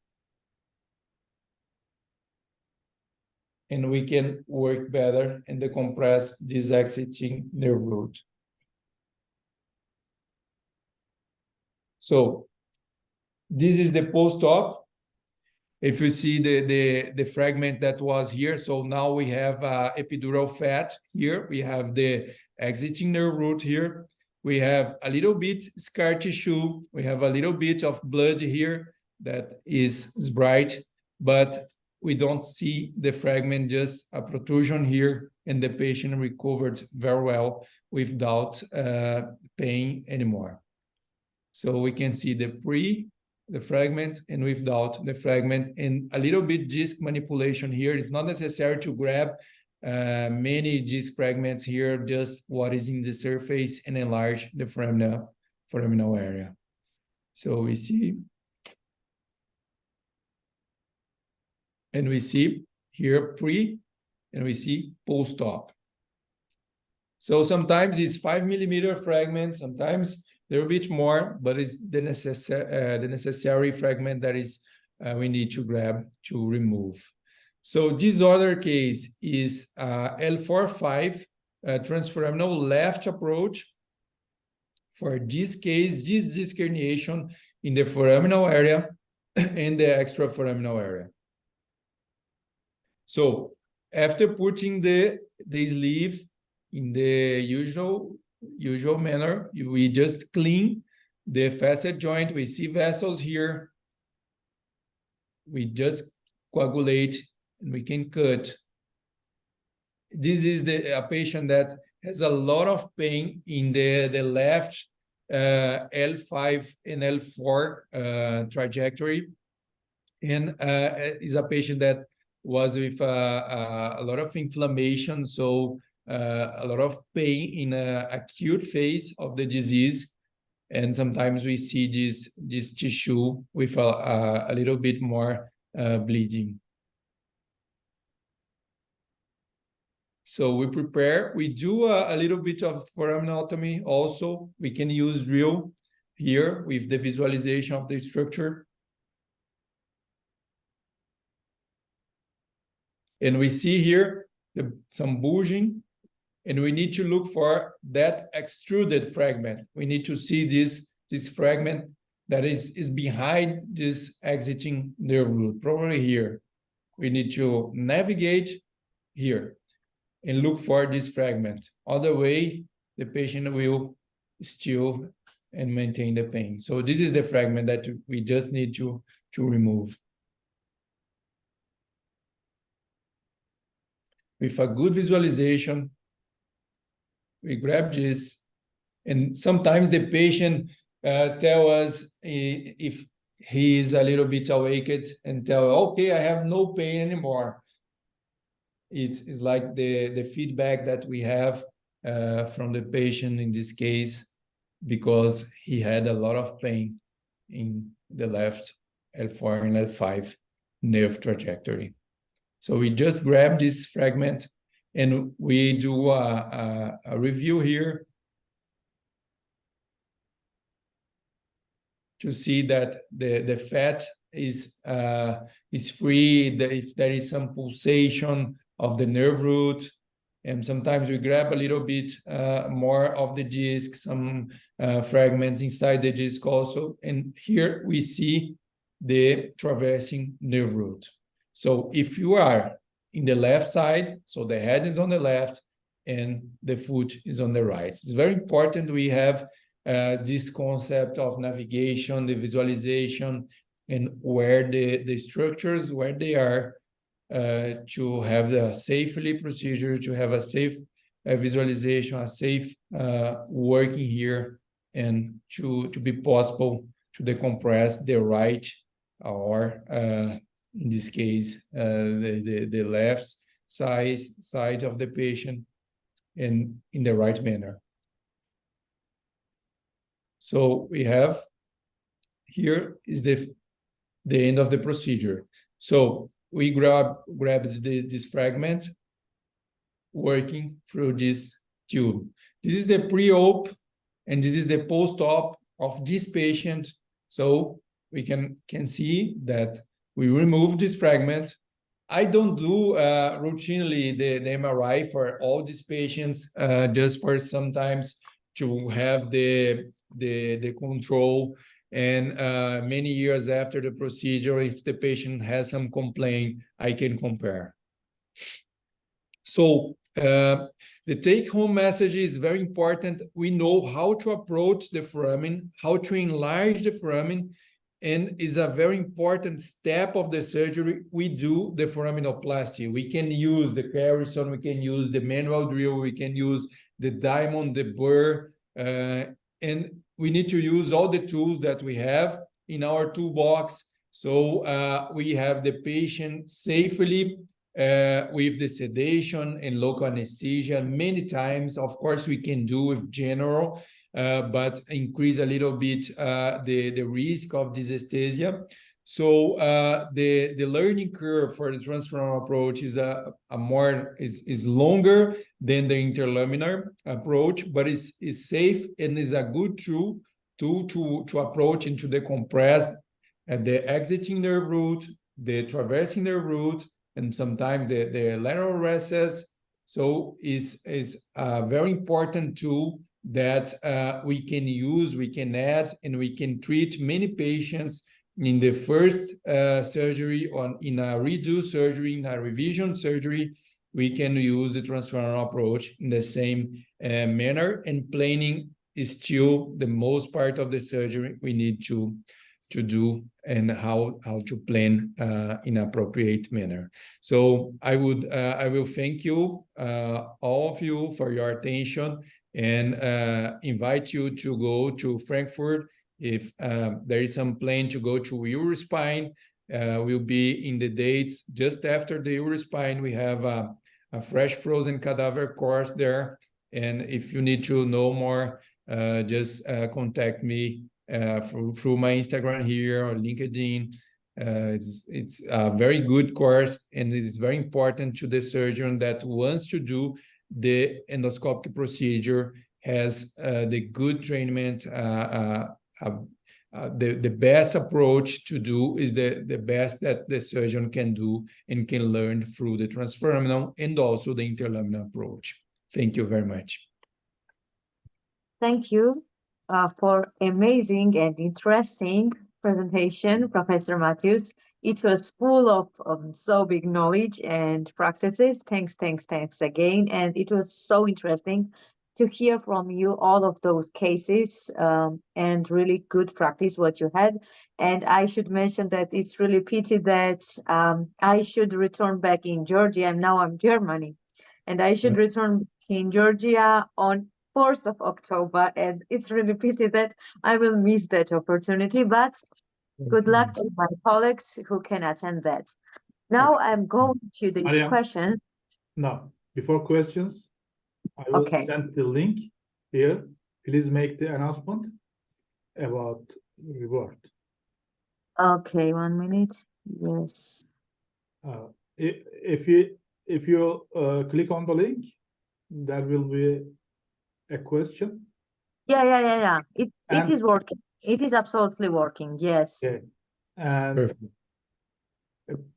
And we can work better and decompress this exiting nerve root. So this is the post-op. If you see the fragment that was here, so now we have epidural fat here. We have the exiting nerve root here. We have a little bit scar tissue. We have a little bit of blood here that is bright, but we don't see the fragment, just a protrusion here, and the patient recovered very well without pain anymore. So we can see the fragment and without the fragment, and a little bit disc manipulation here. It's not necessary to grab many disc fragments here, just what is in the surface, and enlarge the foraminal area. So we see, and we see here pre, and we see post-op. So sometimes it's 5 millimeter fragments, sometimes a little bit more, but it's the necessary fragment that is we need to grab to remove. So this other case is L4-5 transforaminal left approach. For this case, this disc herniation in the foraminal area and the extraforaminal area. So after putting the sleeve in the usual manner, we just clean the facet joint. We see vessels here. We just coagulate and we can cut. This is a patient that has a lot of pain in the left L5 and L4 trajectory, and is a patient that was with a lot of inflammation, so a lot of pain in an acute phase of the disease, and sometimes we see this tissue with a little bit more bleeding. So we do a little bit of foraminotomy also. We can use drill here with the visualization of the structure. And we see here some bulging, and we need to look for that extruded fragment. We need to see this fragment that is behind this exiting nerve root, probably here. We need to navigate here and look for this fragment. Other way, the patient will still and maintain the pain. So this is the fragment that we just need to remove. With a good visualization, we grab this, and sometimes the patient tell us if he is a little bit awaked and tell, okay, I have no pain anymore. It's like the feedback that we have from the patient in this case, because he had a lot of pain in the left L4 and L5 nerve trajectory. So we just grab this fragment and we do a review here to see that the fat is free, if there is some pulsation of the nerve root. And sometimes we grab a little bit more of the disc, some fragments inside the disc also. And here we see the traversing nerve root. So if you are in the left side, so the head is on the left and the foot is on the right. It's very important we have this concept of navigation, the visualization, and where the structures, where they are, to have a safely procedure, to have a safe visualization, a safe working here, and to be possible to decompress the right or in this case the left side of the patient and in the right manner. So we have here is the end of the procedure. So we grabbed this fragment, working through this tube. This is the pre-op, and this is the post-op of this patient. So we can see that we remove this fragment. I don't do routinely the MRI for all these patients, just for sometimes to have the control. And many years after the procedure, if the patient has some complaint, I can compare. So the take-home message is very important. We know how to approach the foramen, how to enlarge the foramen, and is a very important step of the surgery. We do the foraminoplasty. We can use the Carrison, we can use the manual drill, we can use the diamond, the burr, and we need to use all the tools that we have in our toolbox. So we have the patient safely with the sedation and local anesthesia many times. Of course, we can do with general, but increase a little bit the risk of dysesthesia. So the learning curve for the transforaminal approach is is longer than the interlaminar approach, but is safe and is a good tool to approach into the compressed the exiting nerve root, the traversing nerve root, and sometimes the lateral recess. So is a very important tool that we can use, we can add, and we can treat many patients in the first surgery, or in a redo surgery, in a revision surgery. We can use the transforaminal approach in the same manner, and planning is still the most part of the surgery we need to do, and how to plan in appropriate manner. So I will thank you, all of you, for your attention, and invite you to go to Frankfurt. If there is some plan to go to Eurospine, we'll be in the dates just after the Eurospine. We have a fresh frozen cadaver course there, and if you need to know more, just contact me through my Instagram here or LinkedIn. It's a very good course, and it is very important to the surgeon that wants to do the endoscopic procedure, has the good treatment. The best approach to do is the best that the surgeon can do and can learn through the transforaminal and also the interlaminar approach. Thank you very much. Thank you for amazing and interesting presentation, Professor Matheus. It was full of so big knowledge and practices. Thanks again. And it was so interesting to hear from you all of those cases and really good practice what you had. And I should mention that it's really pity that I should return back in Georgia. And now I'm Germany. And I should return in Georgia on 4th of October, and it's really pity that I will miss that opportunity, but good luck to my colleagues who can attend that. Now I'm going to the Mariam. question. No, before questions, I will send the link here. Please make the announcement about reward. Okay, 1 minute. Yes. If you click on the link, there will be a question. Yeah. It is working. It is absolutely working. Yes. Okay. And Perfect.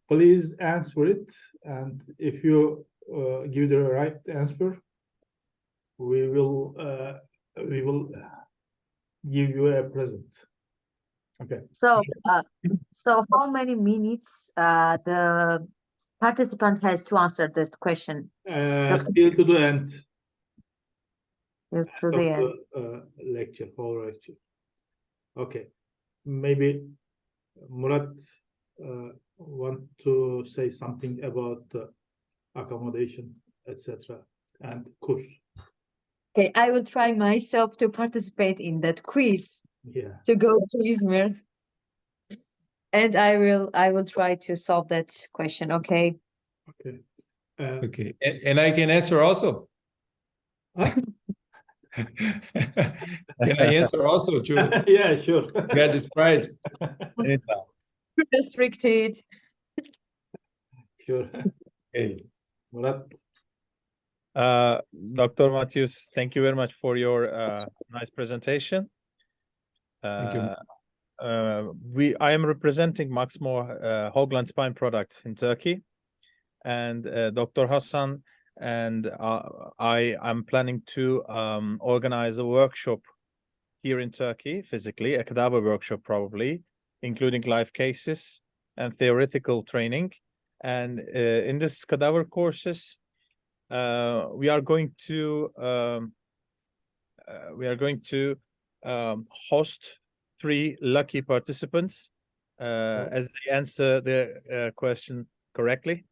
please answer it. And if you give the right answer, we will give you a present. Okay. So, so how many minutes the participant has to answer this question? Till to the end. To the end. Lecture, whole lecture. Okay. Maybe Murat want to say something about accommodation, etc. and course. Okay, I will try myself to participate in that quiz Yeah. to go to İzmir. And I will try to solve that question, okay? Okay. Okay, and I can answer also. Can I answer also too? Yeah, sure. Get this prize. Restricted. Sure. Okay. Murat. Dr. Matheus, thank you very much for your nice presentation. Thank you. I am representing Maxmo Hoagland Spine product in Turkey, and Dr. Hassan and I am planning to organize a workshop here in Turkey, physically, a cadaver workshop probably, including live cases and theoretical training. And in this cadaver courses, we are going to host 3 lucky participants as they answer the question correctly.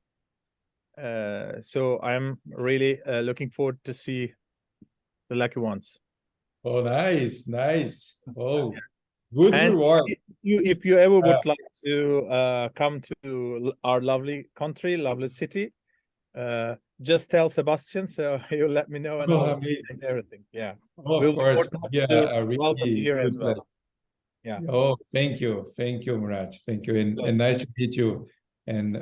So I'm really looking forward to see the lucky ones. Oh, nice. Oh, good And reward. if you ever would like to come to our lovely country, lovely city, just tell Sebastian, so he'll let me know and I'll organize everything. Yeah. Of course. Yeah, I welcome you here as well. Yeah. Oh, thank you, Murat. Thank you, and nice to meet you. And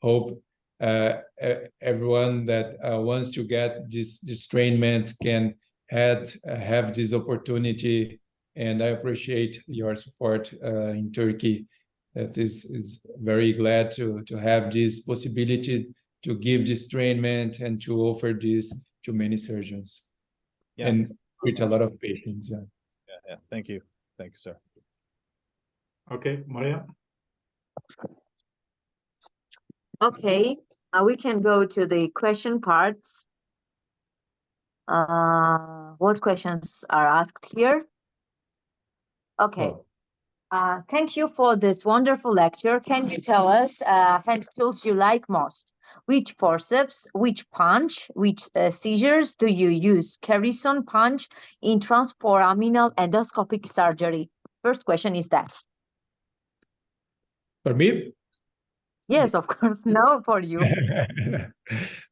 hope everyone that wants to get this trainment can have this opportunity. And I appreciate your support in Turkey. That is very glad to have this possibility to give this trainment and to offer this to many surgeons. Yeah. And with a lot of patients. Yeah. Thank you, sir. Okay, Maria. Okay, we can go to the question parts. What questions are asked here? Okay. Thank you for this wonderful lecture. Can you tell us hand tools you like most? Which forceps, which punch, which seizures do you use? Carrison punch in transforaminal endoscopic surgery. First question is that. For me? Yes, of course. No, for you.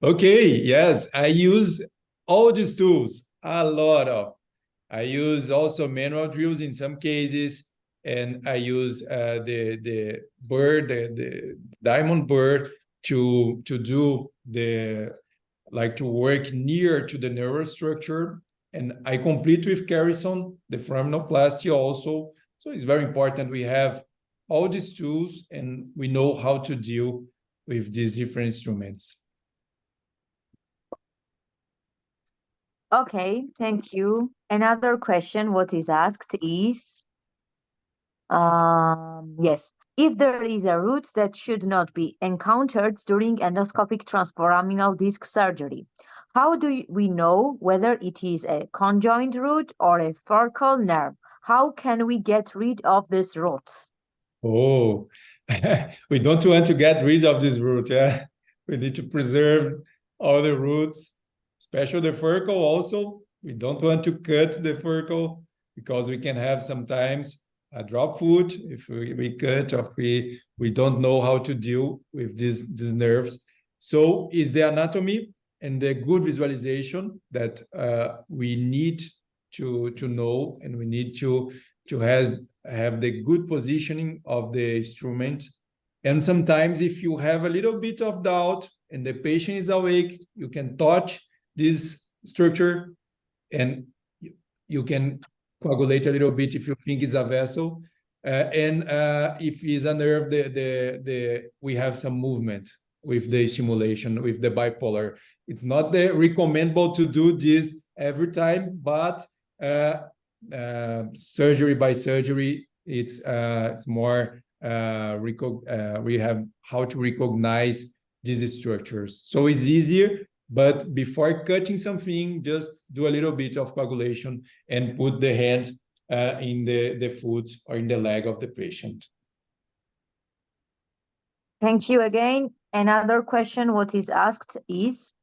Okay, yes, I use all these tools, a lot of. I use also manual drills in some cases, and I use the bird, the diamond bird to do to work near to the neurostructure. And I complete with Carrison, the foraminoplasty also. So it's very important we have all these tools and we know how to deal with these different instruments. Okay, thank you. Another question, what is asked is, yes, if there is a root that should not be encountered during endoscopic transforaminal disc surgery, how do we know whether it is a conjoined root or a focal nerve? How can we get rid of this root? Oh, we don't want to get rid of this root, yeah? We need to preserve all the roots, especially the focal also. We don't want to cut the focal because we can have sometimes a drop foot if we cut or we don't know how to deal with these nerves. So it's the anatomy and the good visualization that we need to know, and we need to have the good positioning of the instrument. And sometimes if you have a little bit of doubt and the patient is awake, you can touch this structure and you can coagulate a little bit if you think it's a vessel. If it's a nerve, we have some movement with the stimulation, with the bipolar. It's not recommendable to do this every time, but surgery by surgery, it's more we have how to recognize these structures. So it's easier, but before cutting something, just do a little bit of coagulation and put the hand in the foot or in the leg of the patient. Thank you again. Another question what is asked is,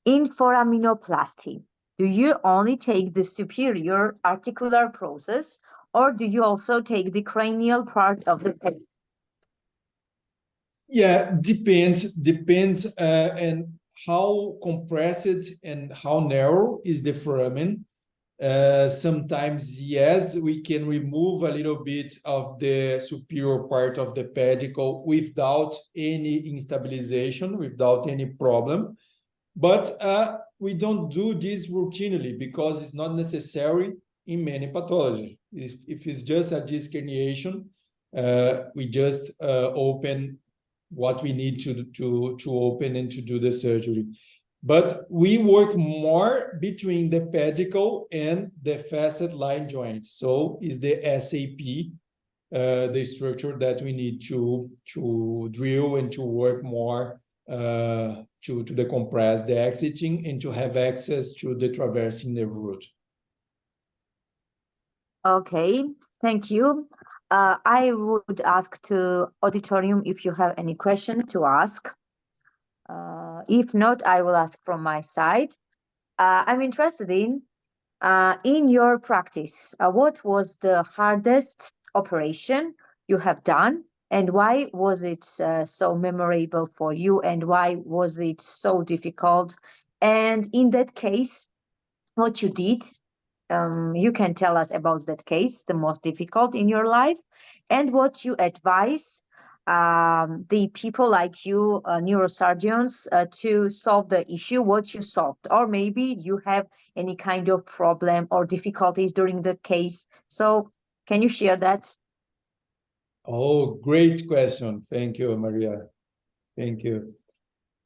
in foraminoplasty, do you only take the superior articular process, or do you also take the cranial part of the head? Yeah, depends on how compressed and how narrow is the foramen. Sometimes, yes, we can remove a little bit of the superior part of the pedicle without any instabilization, without any problem. But we don't do this routinely because it's not necessary in many pathologies. If it's just a disc herniation, we just open what we need to open and to do the surgery. But we work more between the pedicle and the facet line joint. So is the SAP, the structure that we need to drill and to work more to decompress the exiting and to have access to the traversing nerve root. Okay, thank you. I would ask to auditorium if you have any question to ask. If not, I will ask from my side. I'm interested in your practice, what was the hardest operation you have done, and why was it so memorable for you, and why was it so difficult? And in that case, what you did, you can tell us about that case, the most difficult in your life, and what you advise the people like you, neurosurgeons, to solve the issue, what you solved, or maybe you have any kind of problem or difficulties during the case. So can you share that? Oh, great question. Thank you, Maria. Thank you.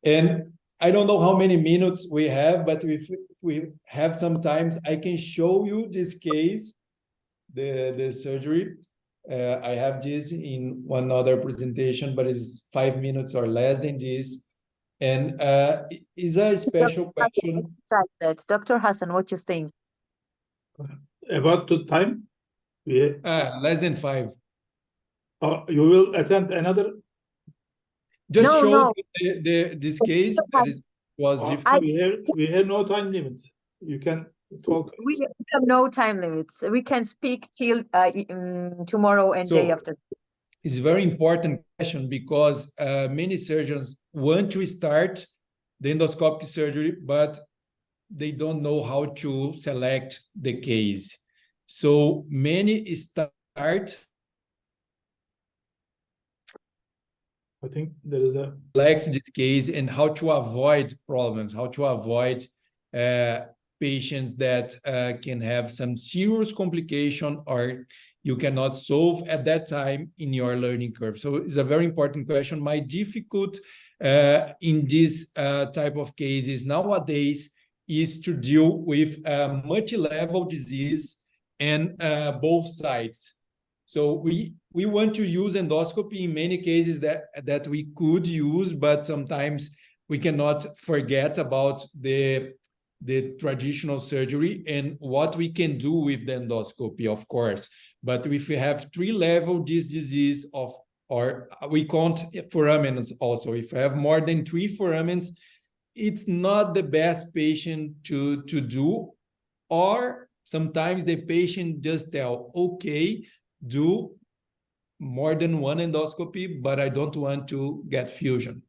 And I don't know how many minutes we have, but if we have some times, I can show you this case, the surgery. I have this in one other presentation, but it's 5 minutes or less than this. And it's a special question. Dr. Hassan, what you think? About the time? Less than 5. You will attend another? Just show this case that was difficult. We have no time limit. You can talk. We have no time limits. We can speak till tomorrow and day after. It's a very important question because many surgeons want to start the endoscopic surgery, but they don't know how to select the case. So many start. I think there is a select this case and how to avoid problems, how to avoid patients that can have some serious complication or you cannot solve at that time in your learning curve. So it's a very important question. My difficult in this type of cases nowadays is to deal with multi-level disease and both sides. So we want to use endoscopy in many cases that we could use, but sometimes we cannot forget about the traditional surgery and what we can do with the endoscopy, of course. But if we have 3-level disc disease or we count foramens also, if we have more than 3 foramens, it's not the best patient to do, or sometimes the patient just tell, okay, do more than 1 endoscopy, but I don't want to get fusion.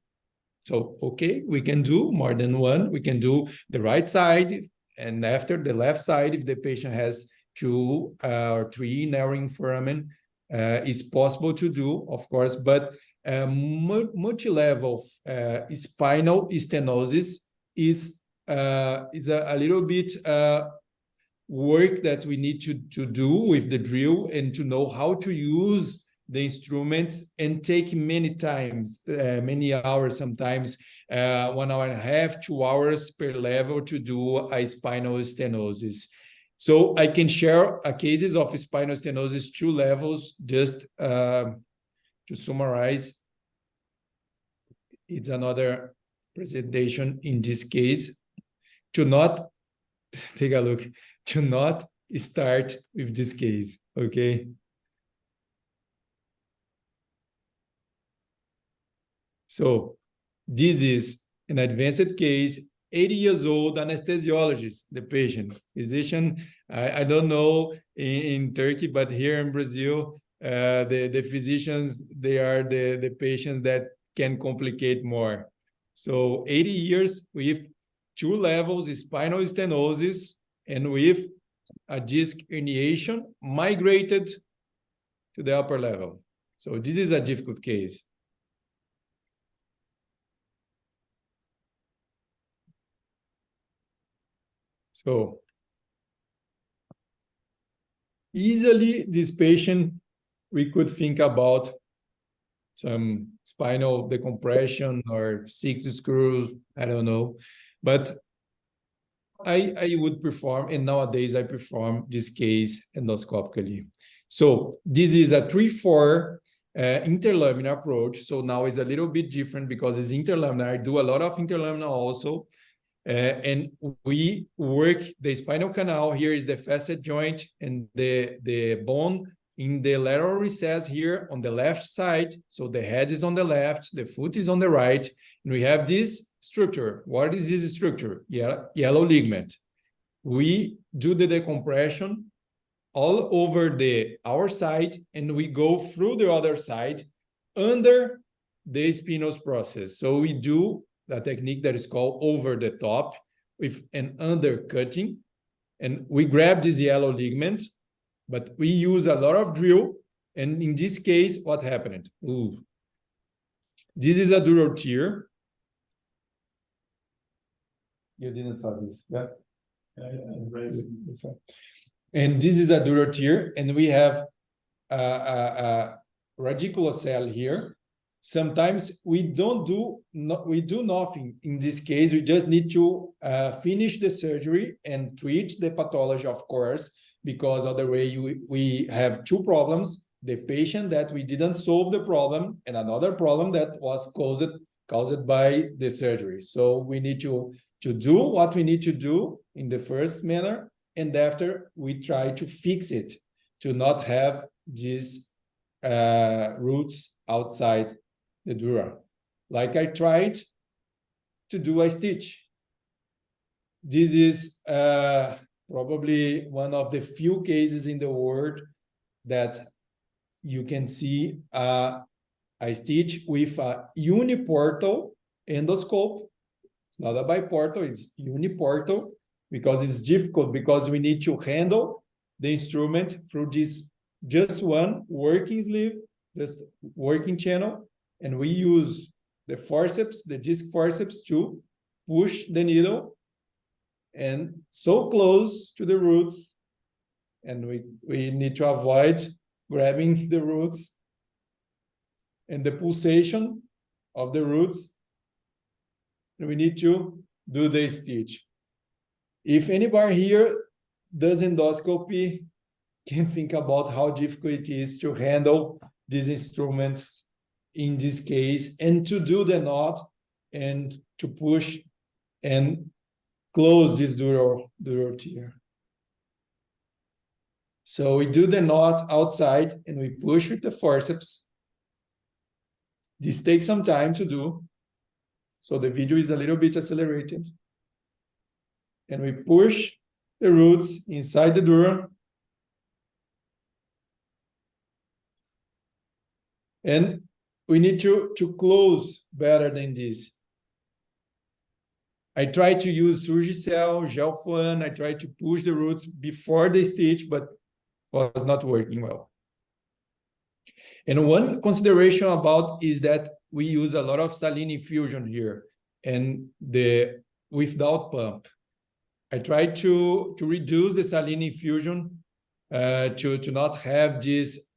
So, okay, we can do more than 1. We can do the right side, and after the left side, if the patient has 2 or 3 narrowing foramen, it's possible to do, of course, but multi-level spinal stenosis is a little bit work that we need to do with the drill and to know how to use the instruments, and take many times, many hours, sometimes 1 hour and a half, 2 hours per level to do a spinal stenosis. So I can share cases of spinal stenosis 2 levels, just to summarize. It's another presentation in this case. To not, take a look, to not start with this case, okay? So this is an advanced case, 80 years old, anesthesiologist, the patient. Physician, I don't know in Turkey, but here in Brazil, the physicians, they are the patients that can complicate more. So 80 years with 2 levels, spinal stenosis, and with a disc herniation migrated to the upper level. So this is a difficult case. So easily this patient, we could think about some spinal decompression or 6 screws, I don't know. But I would perform, and nowadays I perform this case endoscopically. So this is a 3-4 interlaminar approach. So now it's a little bit different because it's interlaminar. I do a lot of interlaminar also. And we work the spinal canal. Here is the facet joint and the bone in the lateral recess here on the left side. So the head is on the left, the foot is on the right, and we have this structure. What is this structure? Yellow ligament. We do the decompression all over our side, and we go through the other side under the spinous process. So we do a technique that is called over the top with an undercutting, and we grab this yellow ligament, but we use a lot of drill. And in this case, what happened? Ooh. This is a dural tear. You didn't saw this, yeah? And this is a dural tear, and we have a radiculocell here. Sometimes we do nothing in this case. We just need to finish the surgery and treat the pathology, of course, because otherwise we have 2 problems: the patient that we didn't solve the problem, and another problem that was caused by the surgery. So we need to do what we need to do in the first manner, and after we try to fix it to not have these roots outside the dura. Like I tried to do a stitch. This is probably one of the few cases in the world that you can see a stitch with a uniportal endoscope. It's not a biportal, it's uniportal, because it's difficult, because we need to handle the instrument through this just one working sleeve, just working channel. And we use the forceps, the disc forceps, to push the needle and so close to the roots. And we need to avoid grabbing the roots and the pulsation of the roots. And we need to do the stitch. If anybody here does endoscopy, can think about how difficult it is to handle these instruments in this case, and to do the knot and to push and close this dural tear. So we do the knot outside and we push with the forceps. This takes some time to do, so the video is a little bit accelerated. And we push the roots inside the dura. And we need to close better than this. I try to use Surgicel, gel fan. I try to push the roots before the stitch, but was not working well. And one consideration about is that we use a lot of saline infusion here and without pump. I try to reduce the saline infusion to not have this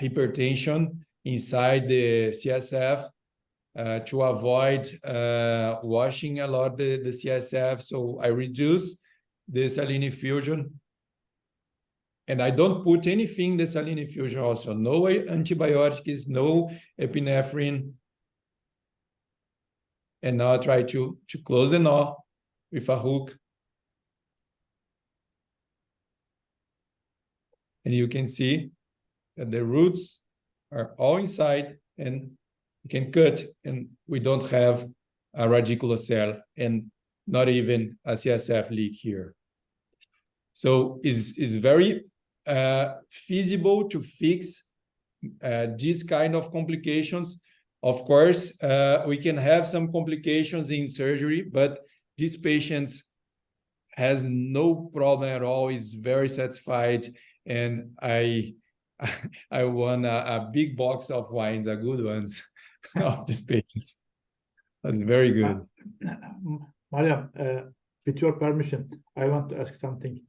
hypertension inside the CSF, to avoid washing a lot the CSF. So I reduce the saline infusion. And I don't put anything in the saline infusion also. No antibiotics, no epinephrine. And now I try to close the knot with a hook. And you can see that the roots are all inside, and you can cut, and we don't have a radiculocele and not even a CSF leak here. So it's very feasible to fix these kind of complications. Of course, we can have some complications in surgery, but these patients has no problem at all, is very satisfied, and I won a big box of wines, a good ones, of these patients. That's very good. Mariam, with your permission, I want to ask something.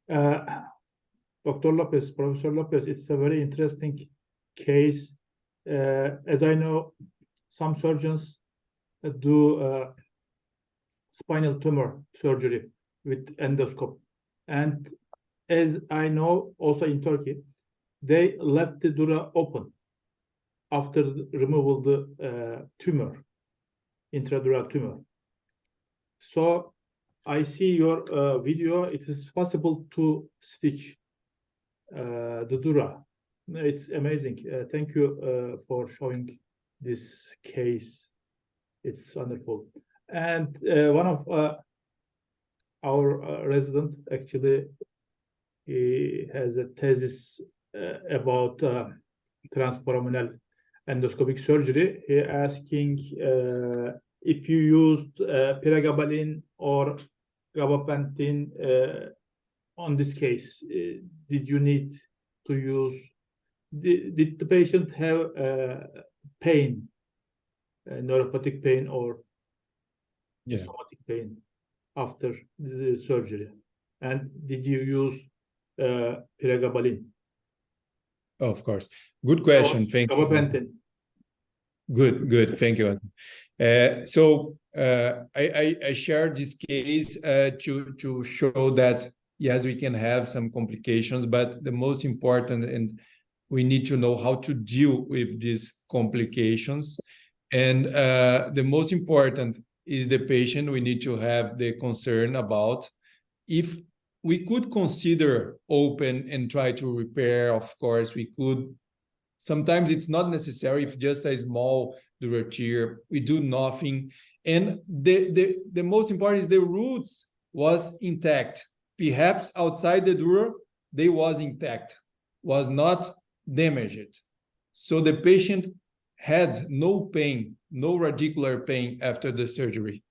Dr. Lopes, Professor Lopes, it's a very interesting case. As I know, some surgeons do spinal tumor surgery with endoscope. And as I know, also in Turkey, they left the dura open after the removal of the tumor, intradural tumor. So I see your video. It is possible to stitch the dura. It's amazing. Thank you for showing this case. It's wonderful. And one of our resident, actually, he has a thesis about transforaminal endoscopic surgery. He asking if you used pregabalin or gabapentin on this case. Did you need to use? Did the patient have pain, neuropathic pain or somatic pain after the surgery? And did you use pregabalin? Of course. Good question. Thank you. Good. Thank you. So I shared this case to show that, yes, we can have some complications, but the most important, and we need to know how to deal with these complications. And the most important is the patient. We need to have the concern about if we could consider open and try to repair. Of course, we could. Sometimes it's not necessary. If just a small dural tear, we do nothing. And the most important is the roots was intact. Perhaps outside the dura, they was intact, was not damaged. So the patient had no pain, no radicular pain after the surgery.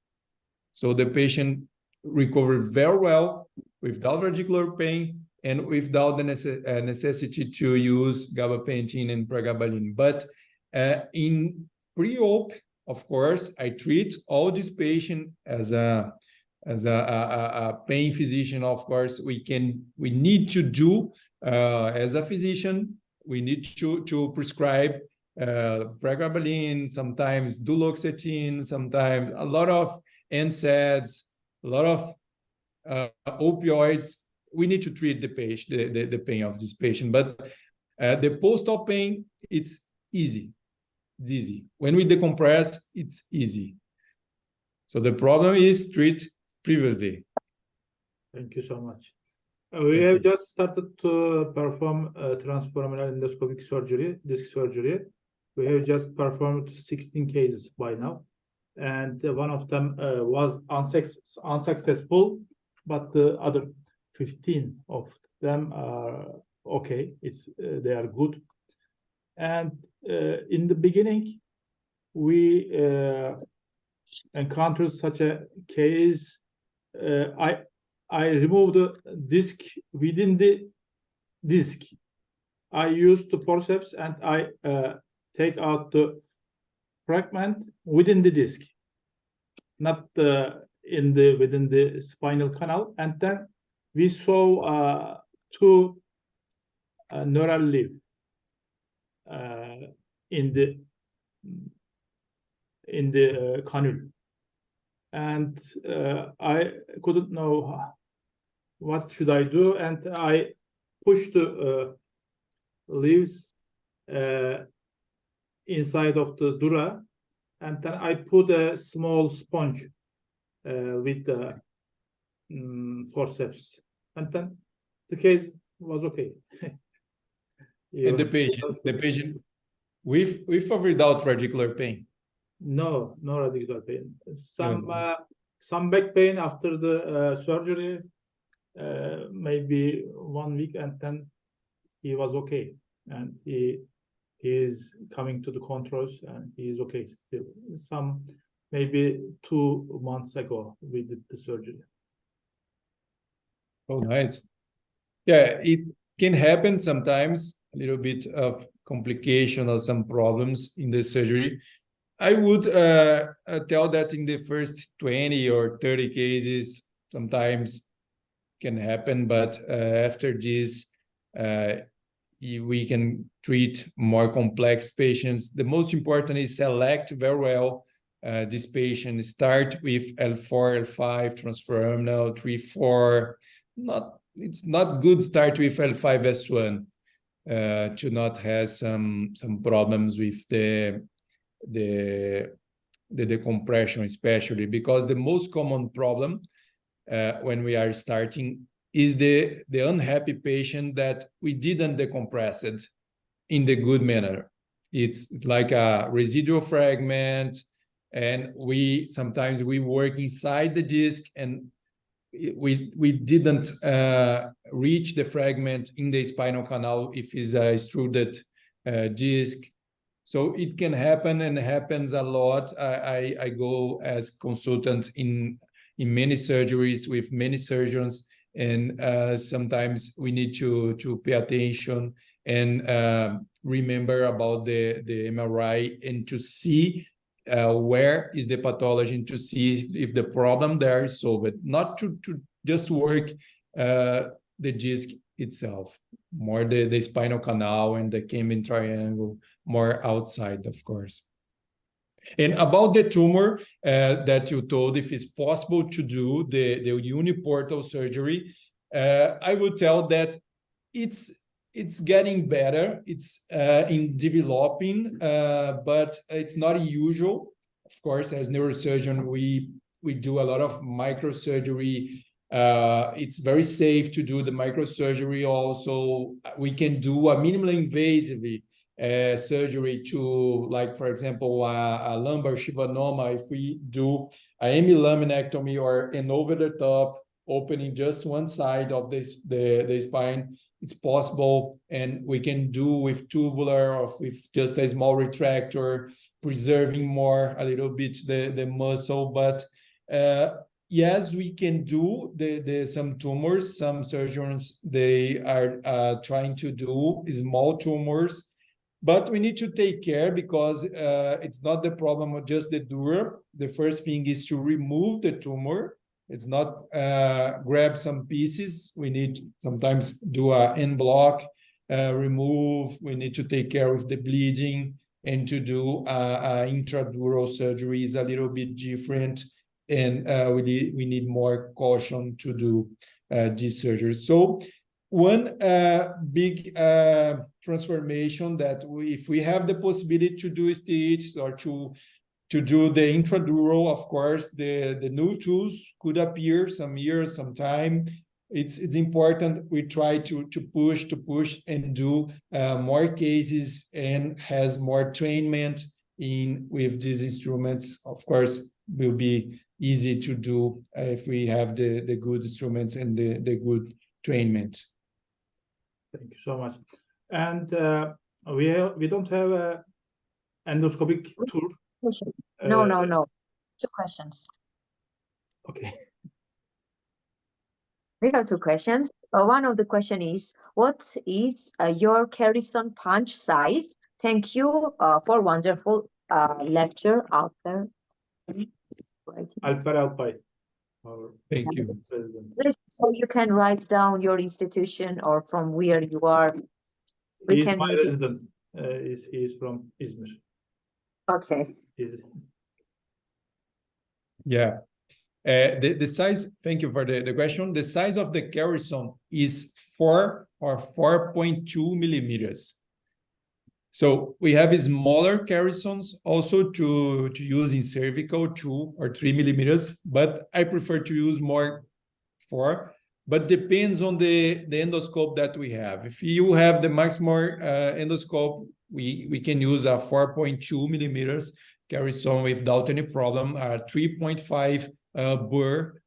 So the patient recovered very well without radicular pain and without the necessity to use gabapentin and pregabalin. But in pre-op, of course, I treat all these patients as a pain physician. Of course, we need to do as a physician, we need to prescribe pregabalin, sometimes duloxetine, sometimes a lot of NSAIDs, a lot of opioids, we need to treat the patient, the pain of this patient. But the post-op pain, it's easy. It's easy. When we decompress, it's easy. So the problem is treat previously. Thank you so much. We have just started to perform transforaminal endoscopic surgery, disc surgery. We have just performed 16 cases by now, and one of them was unsuccessful, but the other 15 of them are okay. They are good. And in the beginning, we encountered such a case. I removed the disc within the disc. I used the forceps and I take out the fragment within the disc, not within the spinal canal. And then we saw two neural leaf in the cannula, and I couldn't know what should I do, and I pushed the leaves inside of the dura, and then I put a small sponge with the forceps, and then the case was okay. And the patient with or without radicular pain? No radicular pain. Some back pain after the surgery, maybe 1 week, and then he was okay, and he is coming to the controls, and he is okay still. Maybe 2 months ago we did the surgery. Oh, nice. Yeah, it can happen sometimes, a little bit of complication or some problems in the surgery. I would tell that in the first 20 or 30 cases, sometimes can happen, but after this, we can treat more complex patients. The most important is select very well this patient. Start with L4, L5, transforaminal, 3, 4. It's not good start with L5S1 to not have some problems with the decompression, especially because the most common problem when we are starting is the unhappy patient that we didn't decompress it in the good manner. It's like a residual fragment, and sometimes we work inside the disc and we didn't reach the fragment in the spinal canal if it's a extruded disc. So it can happen, and happens a lot. I go as consultant in many surgeries with many surgeons, and sometimes we need to pay attention and remember about the MRI and to see where is the pathology, and to see if the problem there is solved, not to just work the disc itself, more the spinal canal and the Camden triangle, more outside, of course. And about the tumor that you told, if it's possible to do the uniportal surgery, I would tell that it's getting better. It's in developing, but it's not usual. Of course, as neurosurgeon, we do a lot of microsurgery. It's very safe to do the microsurgery. Also, we can do a minimally invasive surgery to, like, for example, a lumbar schwannoma. If we do a hemilaminectomy or an over the top, opening just one side of the spine, it's possible, and we can do with tubular or with just a small retractor, preserving more a little bit the muscle. But yes, we can do some tumors. Some surgeons, they are trying to do small tumors, but we need to take care because it's not the problem of just the dura. The first thing is to remove the tumor. It's not grab some pieces. We need sometimes do an en bloc, remove. We need to take care of the bleeding, and to do intradural surgery is a little bit different. and we need more caution to do this surgery. So one big transformation that if we have the possibility to do stitches or to do the intradural, of course, the new tools could appear some years, some time. It's important we try to push and do more cases and has more trainment with these instruments. Of course, will be easy to do if we have the good instruments and the good trainment. Thank you so much. And we don't have a endoscopic tour. No. 2 questions. Okay. We have 2 questions. One of the question is, what is your Carrison punch size? Thank you for wonderful lecture, Alper. Alper Alpay. Thank you. President. So you can write down your institution or from where you are. He is my resident. He is from İzmir. Okay. Yeah. The size, thank you for the question. The size of the Carrison is 4 or 4.2 millimeters. So we have smaller Carrisons also to use in cervical, 2 or 3 millimeters, but I prefer to use more 4, but depends on the endoscope that we have. If you have the Maxmore endoscope, we can use a 4.2 millimeters Carrison without any problem, 3.5 burr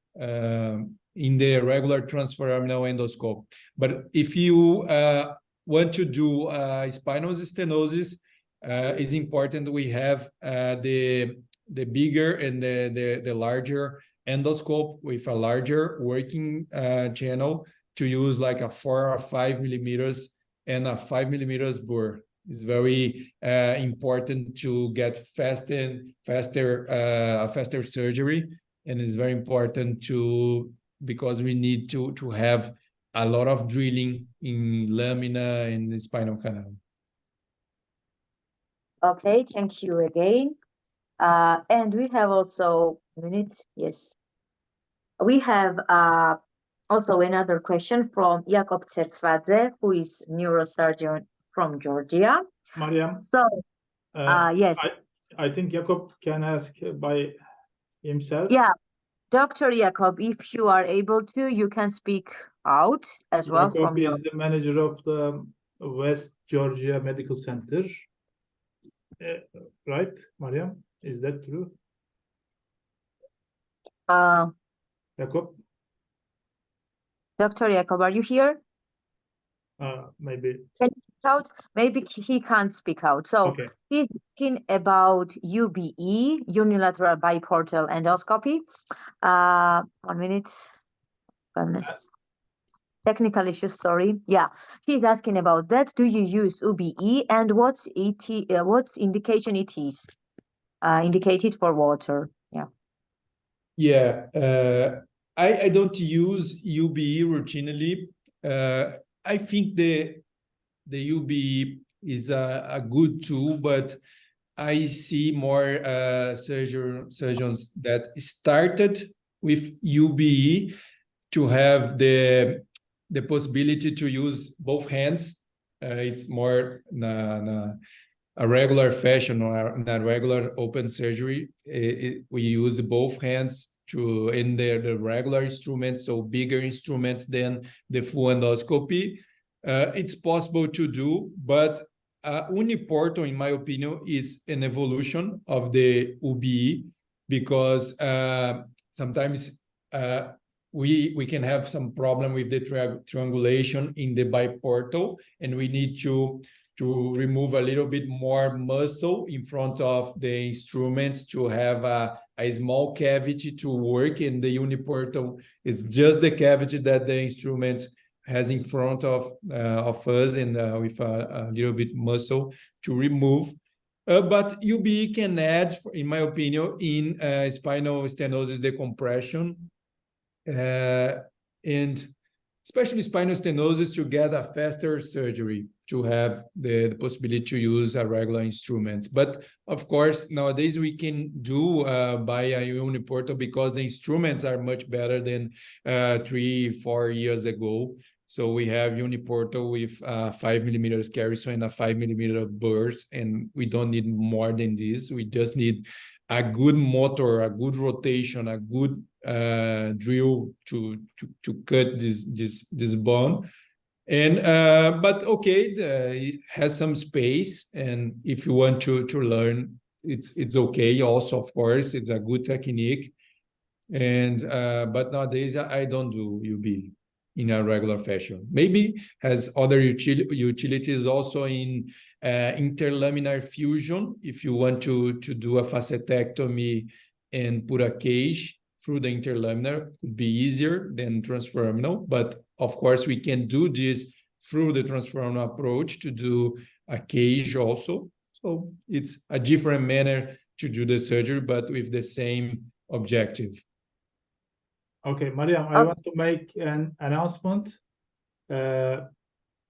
in the regular transforaminal endoscope. But if you want to do spinal stenosis, it's important we have the bigger and the larger endoscope with a larger working channel to use like a 4 or 5 millimeters and a 5 millimeters burr. It's very important to get faster surgery, and it's very important because we need to have a lot of drilling in lamina and the spinal canal. Okay, thank you again. And we have also yes. We have also another question from Jakob Tsertsvadze, who is neurosurgeon from Georgia. Mariam. So, yes. I think Jakob can ask by himself. Yeah, Dr. Jakob, if you are able to, you can speak out as well. Jakob is the manager of the West Georgia Medical Center. Right, Mariam? Is that true? Jakob? Dr. Jakob, are you here? Maybe. Can you speak out? Maybe he can't speak out. So okay. He's talking about UBE, unilateral biportal endoscopy. 1 minute. Goodness. Technical issues, sorry. Yeah, he's asking about that. Do you use UBE and what's indication it is? Indicated for water. Yeah. Yeah, I don't use UBE routinely. I think the UBE is a good tool, but I see more surgeons that started with UBE to have the possibility to use both hands. It's more a regular fashion or a regular open surgery. We use both hands in the regular instruments, so bigger instruments than the full endoscopy. It's possible to do, but uniportal, in my opinion, is an evolution of the UBE because sometimes we can have some problem with the triangulation in the biportal, and we need to remove a little bit more muscle in front of the instruments to have a small cavity to work. In the uniportal, it's just the cavity that the instrument has in front of us, and with a little bit muscle to remove. But UBE can add, in my opinion, in spinal stenosis decompression, and especially spinal stenosis to get a faster surgery. to have the possibility to use a regular instrument. But of course, nowadays we can do by a uniportal because the instruments are much better than 3-4 years ago. So we have uniportal with 5 millimeters Carrison and a 5 millimeter burrs, and we don't need more than this. We just need a good motor, a good rotation, a good drill to cut this bone. And but okay, it has some space, and if you want to learn, it's okay. Also, of course, it's a good technique. And but nowadays I don't do UB in a regular fashion. Maybe has other utilities also in interlaminar fusion. If you want to do a facetectomy and put a cage through the interlaminar, would be easier than transforaminal. But of course, we can do this through the transforaminal approach to do a cage also. So it's a different manner to do the surgery, but with the same objective. Okay, Mariam, I want to make an announcement to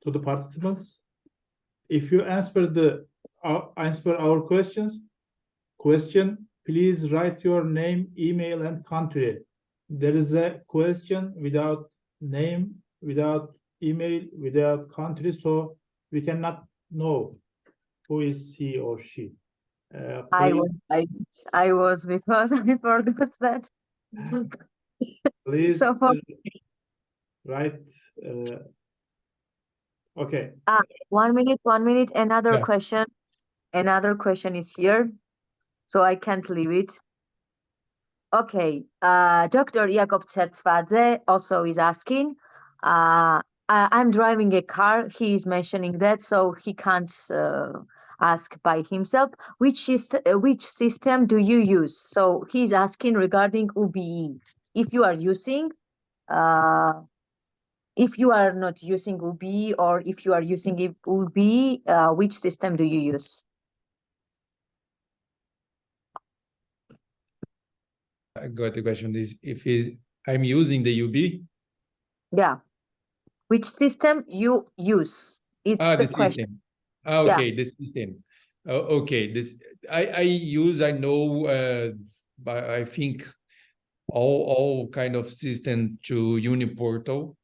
the participants. If you answer our question, please write your name, email, and country. There is a question without name, without email, without country, so we cannot know who is he or she. I was because I forgot that. Please So write. Okay. 1 minute. Another Yeah. question. Another question is here, so I can't leave it. Okay. Dr. Jakob Tsertsvadze also is asking. I'm driving a car. He is mentioning that, so he can't ask by himself. Which system do you use? So he's asking regarding UBE. If you are using, if you are not using UBE, or if you are using UBE, which system do you use? I got the question is if I'm using the UB? Yeah. Which system you use? It's the question. System. Okay, the system. Okay, this I know, but I think all kind of system to uniportal.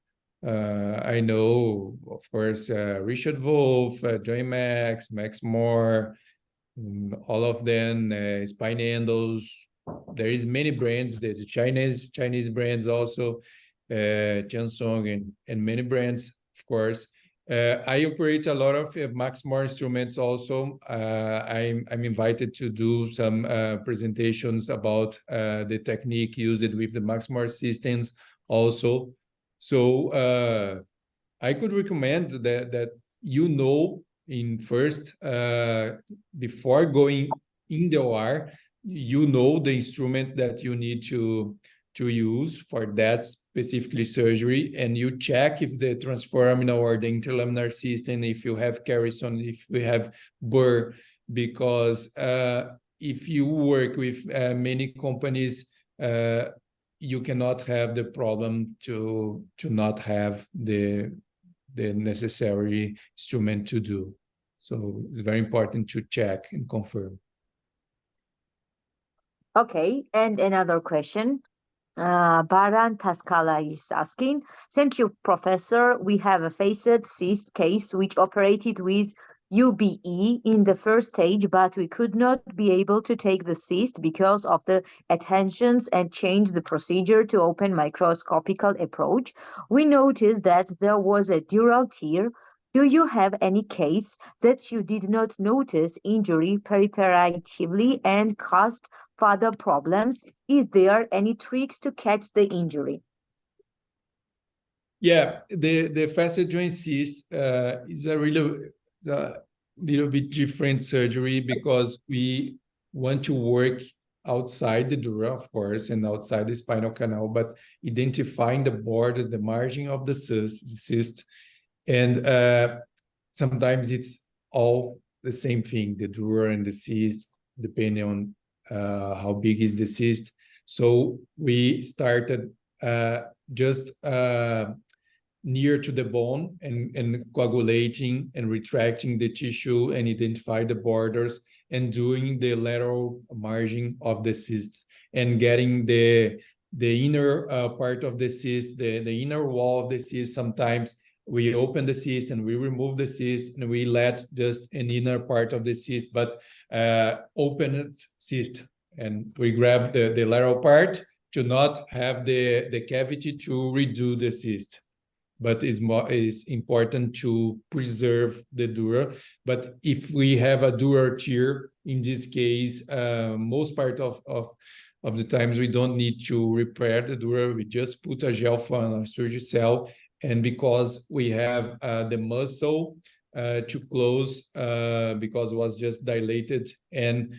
I know, of course, Richard Wolf, Joy Max Moore, all of them, Spine Endos. There is many brands, the Chinese brands also, Chansong and many brands, of course. I operate a lot of Max Moore instruments also. I'm invited to do some presentations about the technique used with the Max Moore systems also. So I could recommend that in first, before going in the OR, the instruments that you need to use for that specifically surgery, and you check if the transforaminal or the interlaminar system, if you have Carrison, if we have burr, because if you work with many companies, you cannot have the problem to not have the necessary instrument to do. So it's very important to check and confirm. Okay, and another question. Baran Taskala is asking, thank you, Professor. We have a facet cyst case which operated with UBE in the first stage, but we could not be able to take the cyst because of the adhesions and change the procedure to open microscopical approach. We noticed that there was a dural tear. Do you have any case that you did not notice injury perioperatively and caused further problems? Is there any tricks to catch the injury? Yeah, the facet joint cyst is a little bit different surgery because we want to work outside the dura, of course, and outside the spinal canal, but identifying the borders, the margin of the cyst. And sometimes it's all the same thing, the dura and the cyst, depending on how big is the cyst. So we started just near to the bone and coagulating and retracting the tissue and identify the borders and doing the lateral margin of the cysts and getting the inner part of the cyst, the inner wall of the cyst. Sometimes we open the cyst and we remove the cyst and we let just an inner part of the cyst, but open cyst, and we grab the lateral part to not have the cavity to redo the cyst. But it's important to preserve the dura. But if we have a dura tear, in this case, most part of the times we don't need to repair the dura. We just put a gel on our Surgicel, and because we have the muscle to close, because it was just dilated, and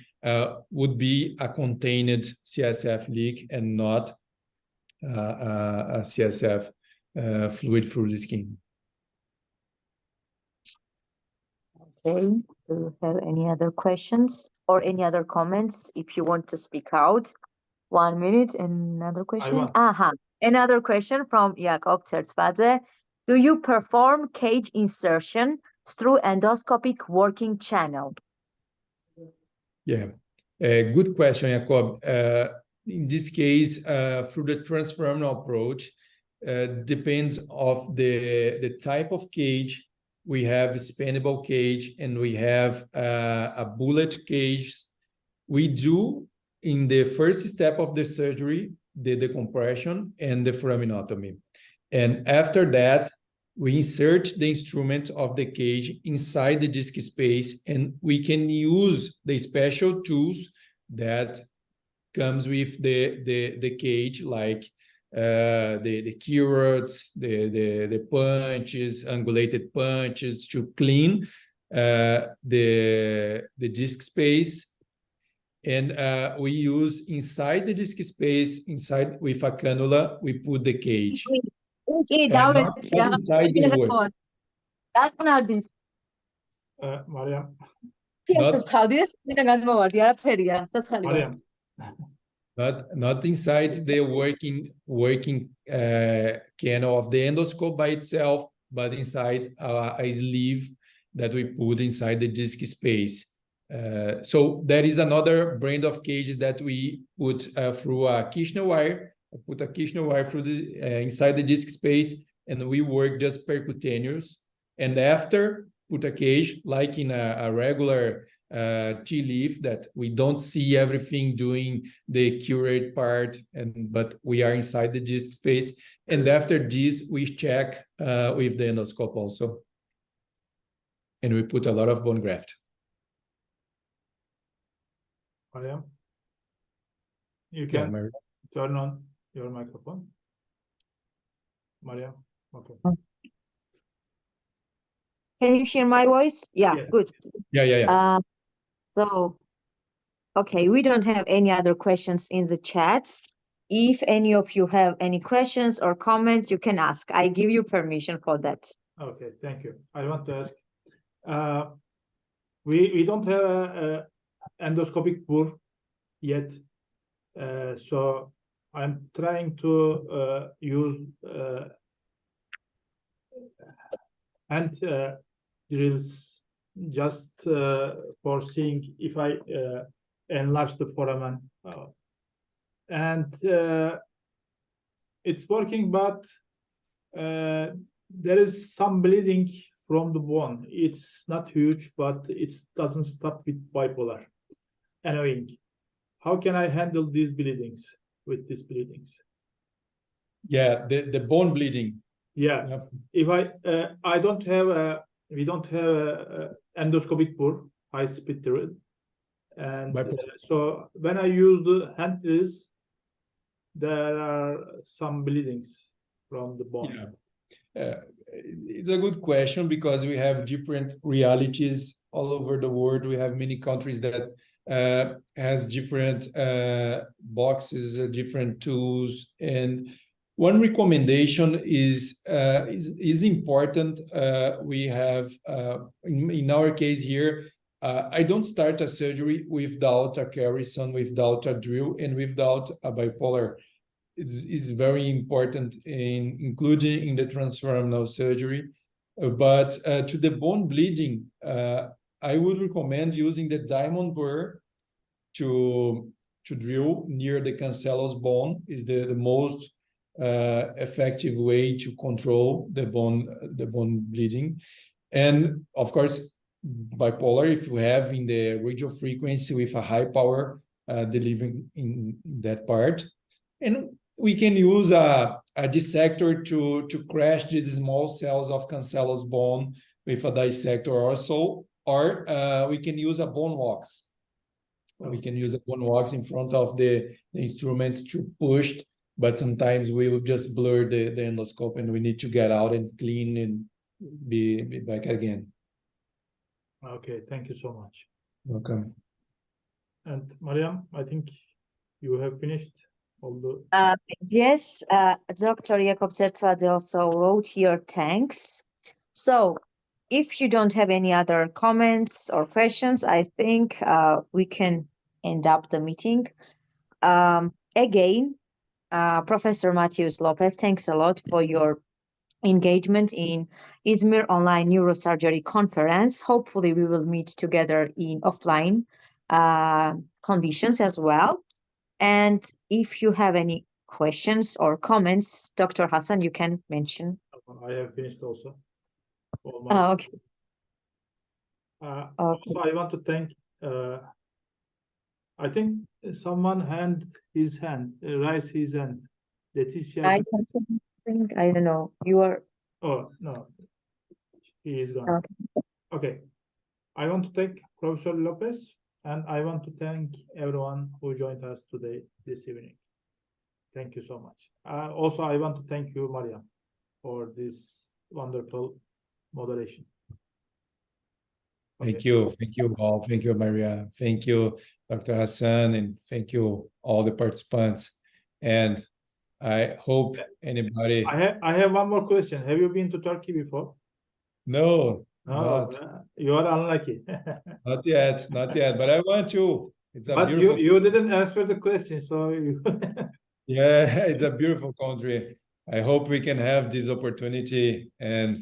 would be a contained CSF leak and not a CSF fluid through the skin. Okay, do you have any other questions or any other comments? If you want to speak out, 1 minute. Another question. Another question from Jakob Tertzvadze. Do you perform cage insertion through endoscopic working channel? Yeah, good question, Jakob. In this case, through the transforaminal approach, depends of the type of cage. We have a expandable cage and we have a bullet cage. We do in the first step of the surgery, the decompression and the foraminotomy. And after that, we insert the instrument of the cage inside the disc space, and we can use the special tools that comes with the cage, like the key rods, the punches, angulated punches, to clean the disc space. And we use inside the disc space, inside with a cannula, we put the cage. Not inside the wood. Mariam. Not inside the working canal of the endoscope by itself, but inside a sleeve that we put inside the disc space. So there is another brand of cages that we put through a Kirchner wire. I put a Kirchner wire through the inside the disc space, and we work just percutaneous. And after, put a cage like in a regular T-leaf, that we don't see everything doing the curate part, but we are inside the disc space. And after this, we check with the endoscope also. And we put a lot of bone graft. Mariam, you can turn on your microphone. Mariam, okay. Can you hear my voice? Yeah, yes. Good. Yeah. So, okay, we don't have any other questions in the chat. If any of you have any questions or comments, you can ask. I give you permission for that. Okay, thank you. I want to ask, we don't have a endoscopic burr yet, so I'm trying to use hand drills just for seeing if I enlarge the foramen, and it's working, but there is some bleeding from the bone. It's not huge, but it doesn't stop with bipolar. Annoying. How can I handle these bleedings with these bleedings? Yeah, the bone bleeding. Yeah. If I don't have we don't have a endoscopic burr, high speed drill, and so when I use the hand drills, there are some bleedings from the bone. Yeah. It's a good question, because we have different realities all over the world. We have many countries that has different boxes, different tools, and one recommendation is important. We have in our case here, I don't start a surgery without a Carrison, without a drill, and without a bipolar. is very important in including in the transforaminal surgery. But to the bone bleeding, I would recommend using the diamond burr to drill near the cancellous bone. Is the most effective way to control the bone bleeding. And of course, bipolar, if you have in the radio frequency with a high power delivery in that part. And we can use a dissector to crash these small cells of cancellous bone with a dissector also, or we can use a bone wax. We can use a bone wax in front of the instruments to push, but sometimes we will just blur the endoscope and we need to get out and clean and be back again. Okay, thank you so much. Welcome. And Mariam, I think you have finished all the... Yes, Dr. Jakob Zertvade also wrote here, thanks. So if you don't have any other comments or questions, I think we can end up the meeting. Again, Professor Matheus Lopes, thanks a lot for your engagement in İzmir Online Neurosurgery Conference. Hopefully, we will meet together in offline conditions as well. And if you have any questions or comments, Dr. Hassan, you can mention. I have finished also. Okay. Also, I want to thank, I think someone raised his hand. Leticia. I don't know. You are. Oh, no. He is gone. Okay. Okay. I want to thank Professor Lopes, and I want to thank everyone who joined us today, this evening. Thank you so much. Also, I want to thank you, Mariam, for this wonderful moderation. Thank you. Thank you all. Thank you, Maria. Thank you, Dr. Hassan, and thank you all the participants. And I hope anybody... I have one more question. Have you been to Turkey before? No, No, you are unlucky. not yet, but I want to. It's a beautiful... you didn't answer the question, so you... Yeah, it's a beautiful country. I hope we can have this opportunity, and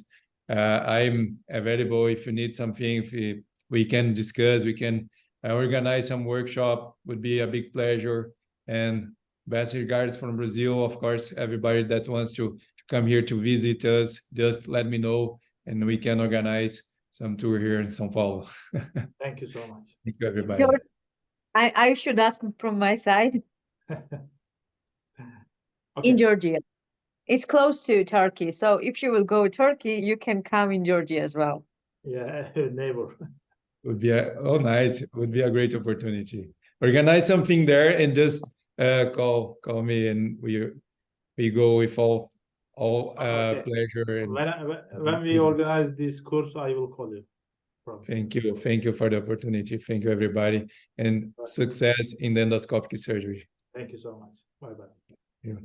I'm available if you need something. If we can discuss, we can organize some workshop. Would be a big pleasure. And best regards from Brazil. Of course, everybody that wants to come here to visit us, just let me know, and we can organize some tour here in São Paulo. Thank you so much. Thank you, everybody. George, I should ask from my side. Okay. In Georgia. It's close to Turkey, so if you will go to Turkey, you can come in Georgia as well. Yeah, neighbor. Would be nice. It would be a great opportunity. Organize something there and just call me, and we go with all Okay. pleasure. And when we organize this course, I will call you. Promise. Thank you for the opportunity. Thank you, everybody, and success in the endoscopic surgery. Thank you so much. Bye bye. Yeah.